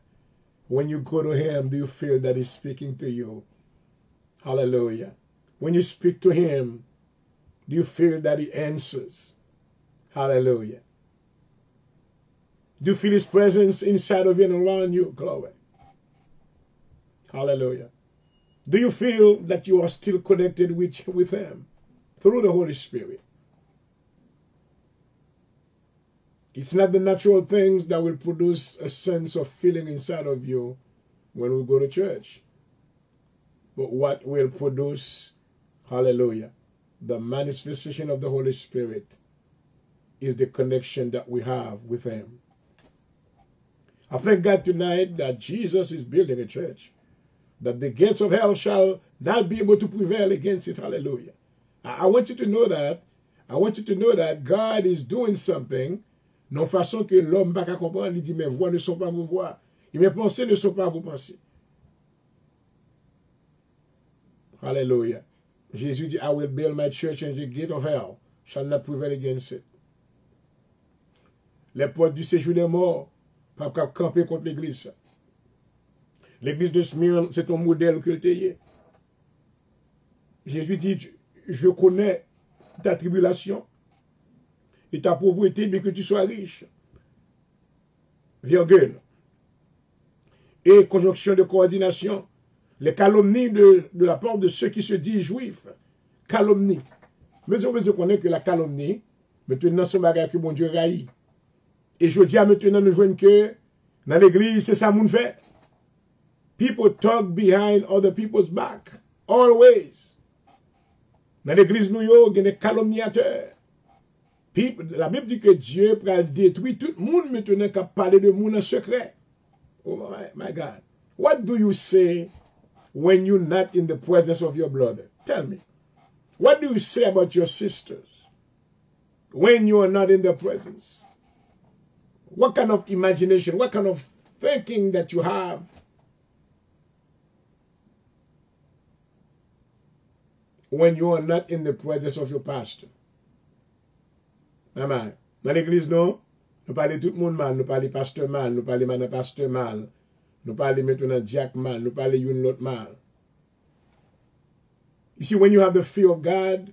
When you go to him, do you feel that he's speaking to you? Hallelujah. When you speak to him, do you feel that he answers? Hallelujah. Do you feel his presence inside of you and around you? Glory. Hallelujah. Do you feel that you are still connected with him through the Holy Spirit? It's not the natural things that will produce a sense of feeling inside of you when we go to church. But what will produce, hallelujah, the manifestation of the Holy Spirit is the connection that we have with him. I thank God tonight that Jesus is building a church, that the gates of hell shall not be able to prevail against it. Hallelujah. I want you to know that. I want you to know that God is doing something, non façon que l'homme ne peut pas comprendre. Il dit, mes voix ne sont pas vos voix. Et mes pensées ne sont pas vos pensées. Hallelujah. Jésus dit, I will build my church and the gate of hell shall not prevail against it. Les portes du séjour des morts ne peuvent pas camper contre l'église. L'église de Smyrne, c'est un modèle que tu es. Jésus dit, je connais ta tribulation et ta pauvreté, bien que tu sois riche. Virgule. Et conjonction de coordination. Les calomnies de la part de ceux qui se disent juifs. Calomnie. Mais on veut connaître que la calomnie, maintenant, c'est un bagage que mon Dieu raït. Et je dis à maintenant, nous jouons que dans l'église, c'est ça qu'on fait. People talk behind other people's back. Always. Dans l'église, nous avons des calomniateurs. La Bible dit que Dieu peut détruire tout le monde maintenant qui a parlé de monde en secret. Oh my God. What do you say when you're not in the presence of your brother? Tell me. What do you say about your sisters when you are not in their presence? What kind of imagination, what kind of thinking that you have when you are not in the presence of your pastor? Amen. Dans l'église, non? Nous parlons tout le monde mal, nous parlons pasteur mal, nous parlons maintenant pasteur mal, nous parlons maintenant diacre mal, nous parlons une l'autre mal. You see, when you have the fear of God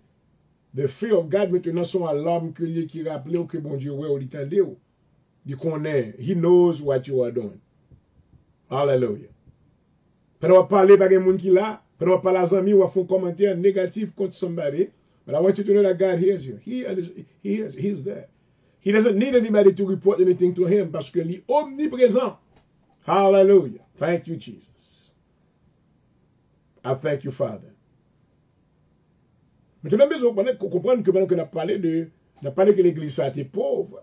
maintenant son alarme qui rappelle que bon Dieu ouais ou l'entendez ou. Il connaît, he knows what you are doing. Hallelujah. Pendant qu'on parle par un monde qui là, pendant qu'on parle à amis ou à font commentaire négatif contre somebody, but I want you to know that God hears you. He's there. He doesn't need anybody to report anything to him parce que il est omniprésent. Hallelujah. Thank you, Jesus. I thank you, Father. Maintenant, nous devons comprendre que maintenant qu'on a parlé que l'église a été pauvre,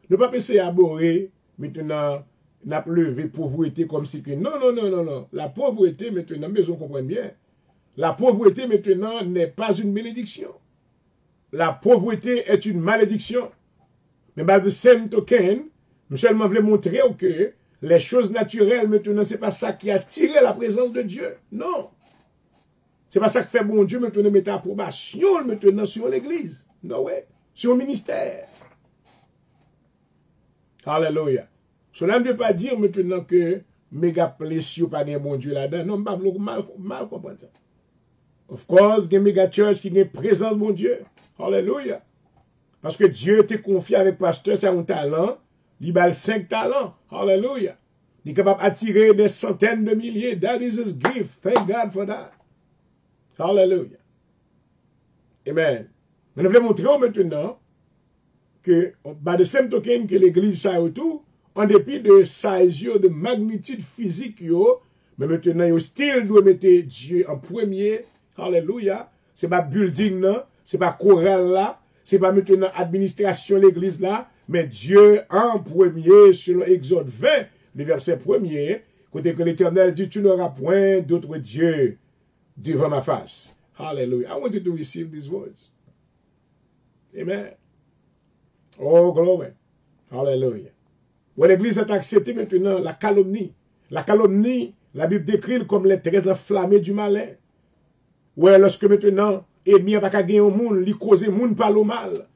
ne pas penser à aborder maintenant n'a levé pauvreté comme si que non. La pauvreté maintenant, mais on comprend bien. La pauvreté maintenant n'est pas une bénédiction. La pauvreté est une malédiction. Mais by the same token, nous seulement voulons montrer que les choses naturelles maintenant, c'est pas ça qui attire la présence de Dieu. Non. C'est pas ça qui fait bon Dieu maintenant mettre approbation maintenant sur l'église. Non, ouais. Sur le ministère. Hallelujah. Cela ne veut pas dire maintenant que méga plaisir pas de bon Dieu là-dedans. Non, pas mal comprendre ça. Of course, il y a méga church qui a présence, mon Dieu. Hallelujah. Parce que Dieu t'a confié avec pasteur, c'est un talent. Il a 5 talents. Hallelujah. Il est capable d'attirer des centaines de milliers. That is his gift. Thank God for that. Hallelujah. Amen. Mais nous voulons montrer maintenant que, par de même token que l'église ça autour, en dépit de size, de magnitude physique, mais maintenant, il still doit mettre Dieu en premier. Hallelujah. C'est pas building, non. C'est pas chorale là. C'est pas maintenant administration l'église là. Mais Dieu en premier, selon Exode 20, le verset 1er, côté que l'Éternel dit, tu n'auras point d'autre Dieu devant ma face. Hallelujah. I want you to receive these words. Amen. Oh, glory. Hallelujah. Où l'Église a accepté maintenant la calomnie. La calomnie, la Bible décrit comme les traits enflammés du malin. Ouais, lorsque maintenant, ennemi n'a pas qu'à gagner au monde, il cause le monde par le mal.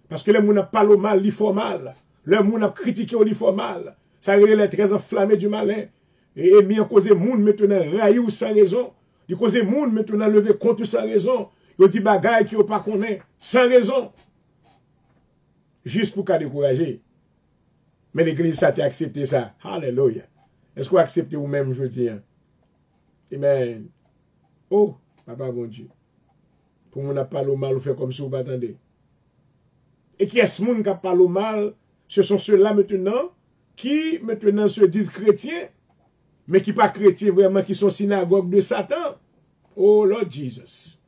Parce que le monde n'a pas le mal, il faut mal. Le monde a critiqué, il faut mal. Ça a les traits enflammés du malin. Et ennemi a causé le monde maintenant raillé sans raison. Il cause le monde maintenant levé contre sans raison. Il dit bagaille qui n'a pas connaît, sans raison. Juste pour qu'à décourager. Mais l'église a accepté ça. Hallelujah. Est-ce qu'on a accepté vous-même, je veux dire? Amen. Oh, papa bon Dieu. Pour nous n'a pas le mal, ou fait comme si vous m'attendez. Et qui est-ce monde qui n'a pas le mal? Ce sont ceux-là maintenant qui maintenant se disent chrétiens, mais qui pas chrétiens vraiment, qui sont synagogues de Satan. Oh Lord Jesus.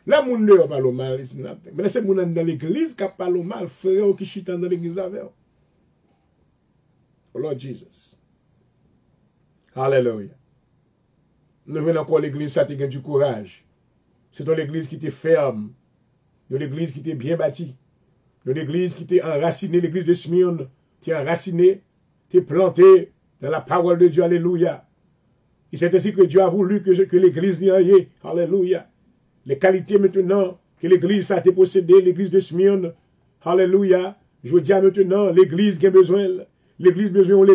Là, moun ne pas le mal, it's nothing. Mais là, c'est moun dans l'église qui n'a pas le mal, frère qui chitant dans l'église avec. Oh Lord Jesus. Hallelujah. Nous venons encore l'église, ça te gagne du courage. C'est ton l'église qui était ferme. C'est l'église qui était bien bâtie. C'est l'église qui était enracinée, l'église de Smyrne. Tu es enraciné, tu es planté dans la parole de Dieu. Alléluia. Et c'est ainsi que Dieu a voulu que l'église n'y ait. Alléluia. Les qualités maintenant que l'église a été possédée, l'église de Smyrne. Alléluia. Je dis maintenant, l'église qui a besoin. L'église a besoin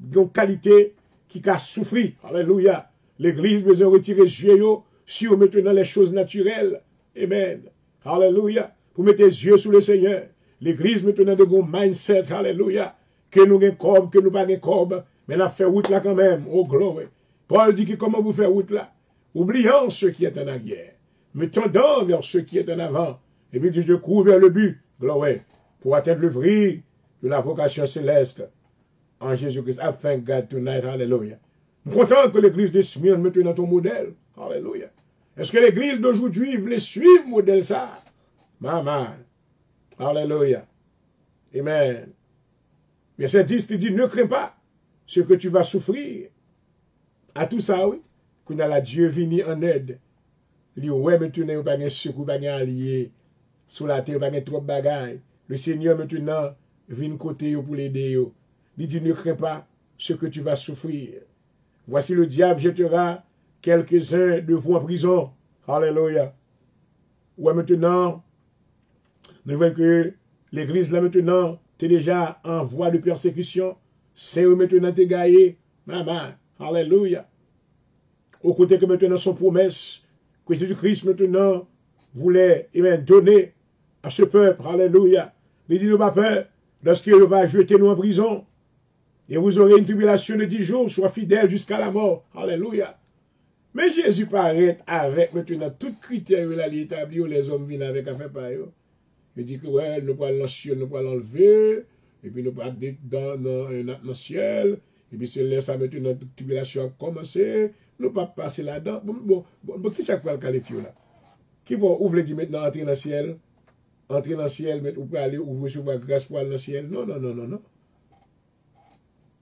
d'une qualité qui a souffert. Alléluia. L'église a besoin de retirer Dieu sur maintenant les choses naturelles. Amen. Alléluia. Pour mettre les yeux sur le Seigneur. L'église maintenant de bon mindset. Alléluia. Que nous avons corbe, que nous n'avons pas corbe. Mais la fait route là quand même. Oh glory. Paul dit que comment vous faites route là? Oubliant ce qui est en arrière. Me tendant vers ce qui est en avant. Et puis je cours vers le but. Glory. Pour atteindre le fruit de la vocation céleste. En Jésus-Christ. I thank God tonight. Hallelujah. Je suis content que l'église de Smyrne mette dans ton modèle. Alléluia. Est-ce que l'église d'aujourd'hui voulait suivre le modèle ça? Maman. Alléluia. Amen. Verset 10, il dit, ne crains pas ce que tu vas souffrir. À tout ça, oui. Qu'on a la Dieu venu en aide. Il dit, ouais, maintenant, il n'y a pas de secours, pas de allié. Sous la terre, pas de trop de bagailles. Le Seigneur, maintenant, vient côté pour l'aider. Il dit, ne crains pas ce que tu vas souffrir. Voici le diable jettera quelques-uns de vous en prison. Alléluia. Ouais, maintenant, nous voyons que l'église, là, maintenant, t'es déjà en voie de persécution. C'est eux, maintenant, t'es gaillé. Maman. Alléluia. Au côté que maintenant, son promesse, que Jésus-Christ, maintenant, voulait, donner à ce peuple. Alléluia. Il dit, ne pas peur, lorsqu'il va jeter nous en prison. Et vous aurez une tribulation de 10 jours, sois fidèle jusqu'à la mort. Alléluia. Mais Jésus paraît avec maintenant tout critère là, il établi où les hommes viennent avec affaire par eux. Il dit que ouais, nous pas l'ancien, nous pas l'enlever, et puis nous pas dans le ciel, et puis c'est là ça maintenant toute tribulation a commencé, nous pas passer là-dedans. Bon, qui ça quoi le qualifier là? Qui va ouvrir dit maintenant entrer dans le ciel? Entrer dans le ciel, mais vous pouvez aller ouvrir sur votre grâce pour aller dans le ciel? Non, non, non, non, non.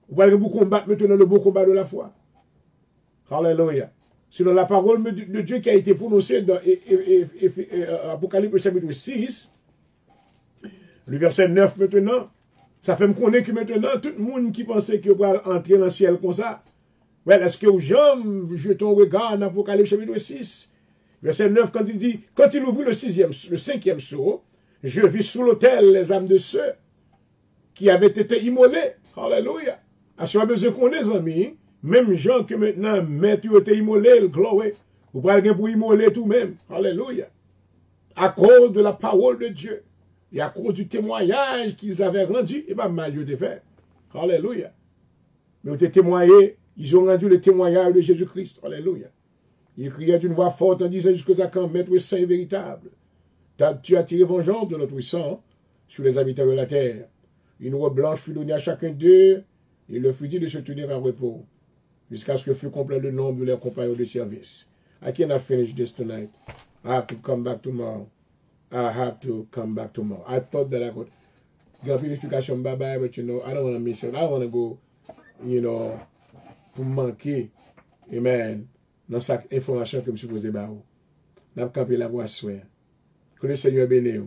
Vous allez vous combattre maintenant le beau combat de la foi. Alléluia. Selon la parole de Dieu qui a été prononcée dans Apocalypse chapitre 6, le verset 9 maintenant, ça fait me connaître que maintenant, tout le monde qui pensait qu'il va entrer dans le ciel comme ça, well, est-ce que j'aime jeter un regard dans Apocalypse chapitre 6, verset 9, quand il dit, quand il ouvrit le 5e sceau, je vis sous l'autel les âmes de ceux qui avaient été immolés. Alléluia. À ce besoin qu'on est, amis, même gens que maintenant, mettent été immolés, glory, Vous pouvez pour immoler tout même. Alléluia. À cause de la parole de Dieu. Et à cause du témoignage qu'ils avaient rendu, et bien mal Dieu de faire. Alléluia. Mais ils ont témoigné, ils ont rendu le témoignage de Jésus-Christ. Alléluia. Ils criaient d'une voix forte en disant jusqu'à quand, Maître saint et véritable. Tu as tiré vengeance de notre sang sur les habitants de la terre. Une robe blanche fut donnée à chacun d'eux, et il leur fut dit de se tenir en repos, jusqu'à ce que fût complet le nombre de leurs compagnons de service. I cannot finish this tonight. I have to come back tomorrow. I have to come back tomorrow. I thought that I could give an explication bye-bye, but I don't want to miss it. I don't want to go, pour manquer, amen, dans cette information que je me suis posée, n'a pas campé la voix souhait. Que le Seigneur bénisse.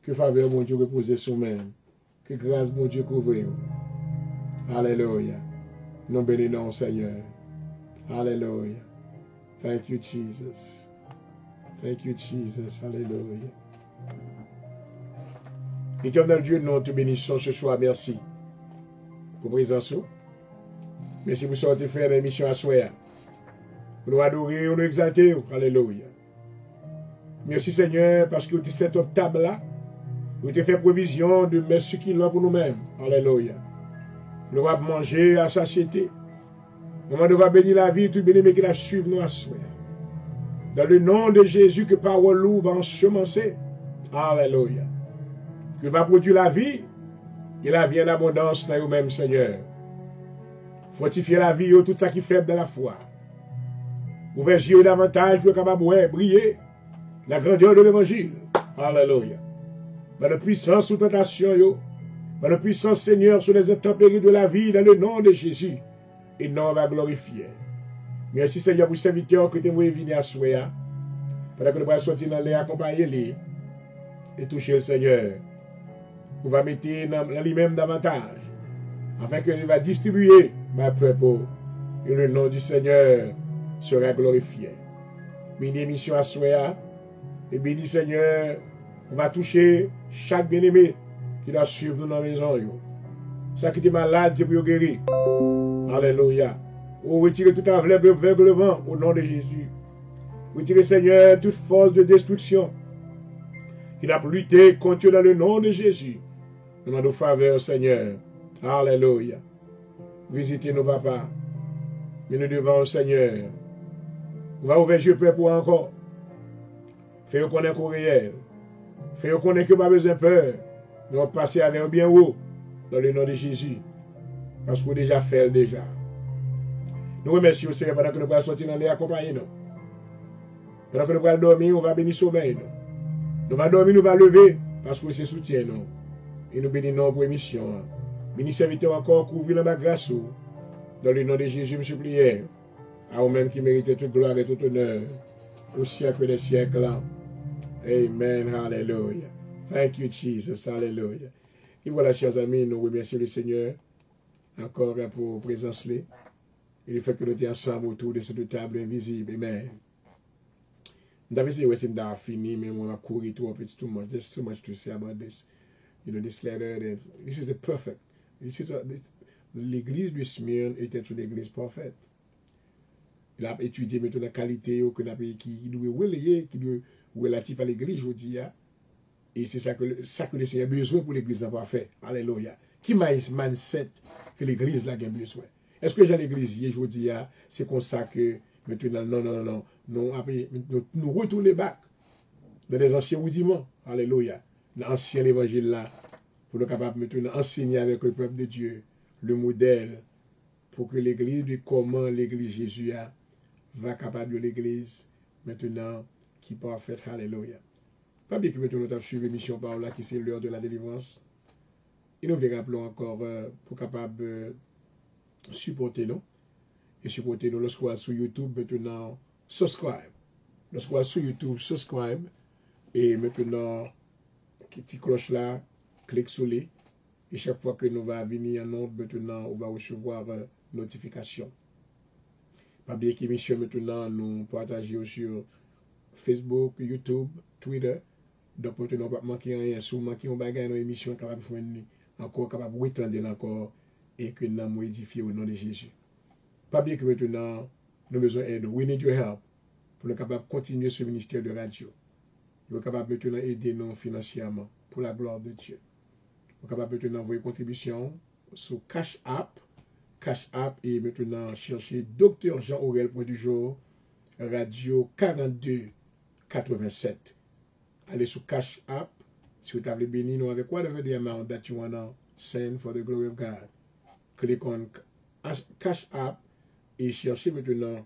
Que faveur, mon Dieu, repose sur nous. Que grâce, mon Dieu, couvre. Alléluia. Nous bénissons, Seigneur. Alléluia. Thank you, Jesus. Thank you, Jesus. Alléluia. Éternel Dieu, nous te bénissons ce soir. Merci pour présence. Merci pour sortir faire l'émission à soi. Pour nous adorer, nous exalter. Alléluia. Merci Seigneur parce que tu as cette table là. Vous te fait provision de mettre ce qu'il a pour nous-mêmes. Alléluia. Nous allons manger à satiété. Nous allons bénir la vie, tout bénir, mais qu'il a suivi nous à soi. Dans le nom de Jésus, que parole loup va ensemencer. Alléluia. Que va produire la vie, et la vie en abondance dans vous-même, Seigneur. Fortifier la vie, tout ça qui est faible dans la foi. Ouvrir les yeux davantage pour capable de briller la grandeur de l'évangile. Alléluia. Par la puissance sous tentation, par la puissance, Seigneur, sur les intempéries de la vie, dans le nom de Jésus, et non va glorifier. Merci, Seigneur, pour serviteurs que tu es venu à souhait. Pendant que nous allons sortir dans les accompagner les et toucher le Seigneur. On va mettre dans lui-même davantage, afin qu'il va distribuer ma peuple, et le nom du Seigneur sera glorifié. Béni mission à souhait, et béni Seigneur, on va toucher chaque bien-aimé qui doit suivre nous dans la maison. Ça qui est malade, c'est pour guérir. Alléluia. On retire tout aveuglement au nom de Jésus. Retire, Seigneur, toute force de destruction qui a lutté contre dans le nom de Jésus. Nous demandons faveur, Seigneur. Alléluia. Visitez nos papas. Mais nous devons, Seigneur. On va ouvrir les yeux pour encore. Fais-nous connaître au réel. Fais-nous connaître que pas besoin de peur. Nous allons passer avec un bien haut dans le nom de Jésus. Parce qu'on a déjà fait déjà. Nous remercions le Seigneur pendant que nous allons sortir dans les accompagner. Pendant que nous allons dormir, on va bénir sommeil. Nous allons dormir, nous allons lever parce que c'est soutien. Et nous bénissons pour l'émission. Bénis serviteur encore, couvrir la grâce. Dans le nom de Jésus, je supplie. À vous-même qui méritez toute gloire et tout honneur. Au siècle des siècles. Amen. Hallelujah. Thank you, Jesus. Hallelujah. Et voilà, chers amis, nous remercions le Seigneur encore pour présence. Et le fait que nous étions ensemble autour de cette table invisible. Amen. David said, "We're not fini, mais on va courir tout. It's too much. There's so much to say about this. This letter. This is the perfect. L'église de Smyrne était une église parfaite. Il a étudié maintenant la qualité qui doit relayer, qui doit relatif à l'église, je dis. Et c'est ça que le Seigneur a besoin pour l'église d'avoir fait. Alléluia. Qui m'a mindset que l'église là a besoin? Est-ce que j'ai l'église, je dis, c'est comme ça que maintenant, non. Nous retournons back dans les anciens rudiments. Alléluia. Dans l'ancien évangile là, pour nous capables maintenant enseigner avec le peuple de Dieu le modèle pour que l'église, de comment l'église Jésus va capable de l'église maintenant qui parfaite. Alléluia. Pas bien que maintenant nous avons suivi l'émission par là qui c'est l'heure de la délivrance. Et nous voulons rappeler encore pour capable supporter nous. Et supporter nous lorsqu'on est sur YouTube maintenant, subscribe. Lorsqu'on est sur YouTube, subscribe. Et maintenant, petite cloche là, clique sur les. Et chaque fois que nous va venir en onde, maintenant, on va recevoir notification. Pas bien qu'émission maintenant, nous partageons sur Facebook, YouTube, Twitter. Donc, pour ne pas manquer rien, si vous manquez un bagage dans l'émission, capable de joindre encore, capable de retendre encore, et que nous avons édifié au nom de Jésus. Pas bien que maintenant, nous avons besoin d'aide. We need your help. pour nous capables de continuer ce ministère de radio. Nous sommes capables maintenant d'aider nous financièrement pour la gloire de Dieu. Nous sommes capables maintenant d'envoyer contribution sur Cash App. Cash App et maintenant chercher Dr. Jean Aurel Point du jour, radio 4287. Allez sur Cash App. Si vous avez béni nous avec whatever the amount that you want to send for the glory of God. Click on Cash App et cherchez maintenant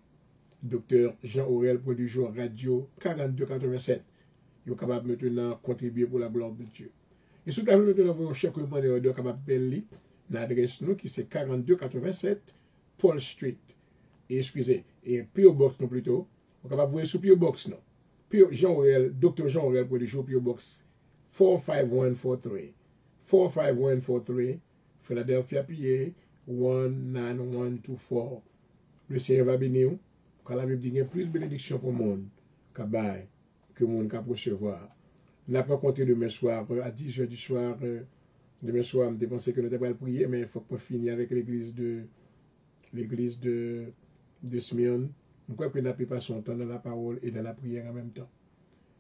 Dr. Jean Aurel Point du jour, radio 4287. Vous êtes capable maintenant de contribuer pour la gloire de Dieu. Et si vous avez maintenant un chèque monnaie, vous êtes capable de payer l'adresse nous qui c'est 4287 Paul Street. Et excusez, et P.O. Box non plutôt. Vous êtes capable de voir sur P.O. Box non. Dr. Jean Aurel Point du jour, P.O. Box 45143. 45143, Philadelphia, PA 19124. Le Seigneur va bénir. Quand la Bible dit qu'il y a plus de bénédictions pour le monde que le monde peut recevoir. Nous avons rencontré demain soir à 10h du soir. Demain soir, je pensais que nous n'étions pas prier, mais il faut qu'on finisse avec l'église de Smyrne. Nous croyons que nous n'avons pas son temps dans la parole et dans la prière en même temps.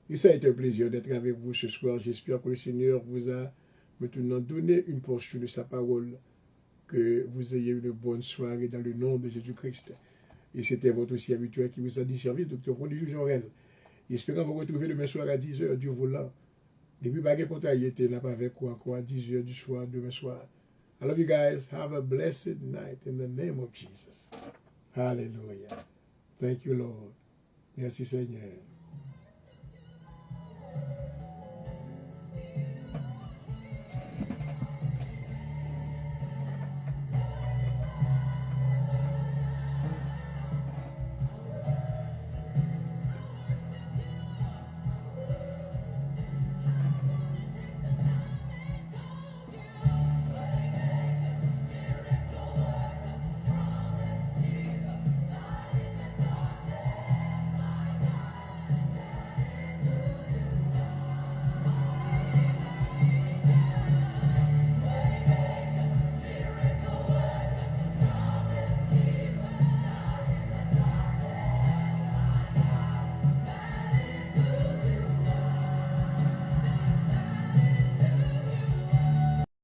Et ça a été un plaisir d'être avec vous ce soir. J'espère que le Seigneur vous a maintenant donné une portion de sa parole. Que vous ayez une bonne soirée dans le nom de Jésus-Christ. Et c'était votre serviteur qui vous a dit service, Dr. Prodigieux Jean Aurel. Espérons vous retrouver demain soir à 10h du volant. Depuis baguette pour il était n'a pas avec quoi à 10h du soir, demain soir. I love you guys. Have a blessed night in the name of Jesus. Hallelujah. Thank you, Lord. Merci Seigneur.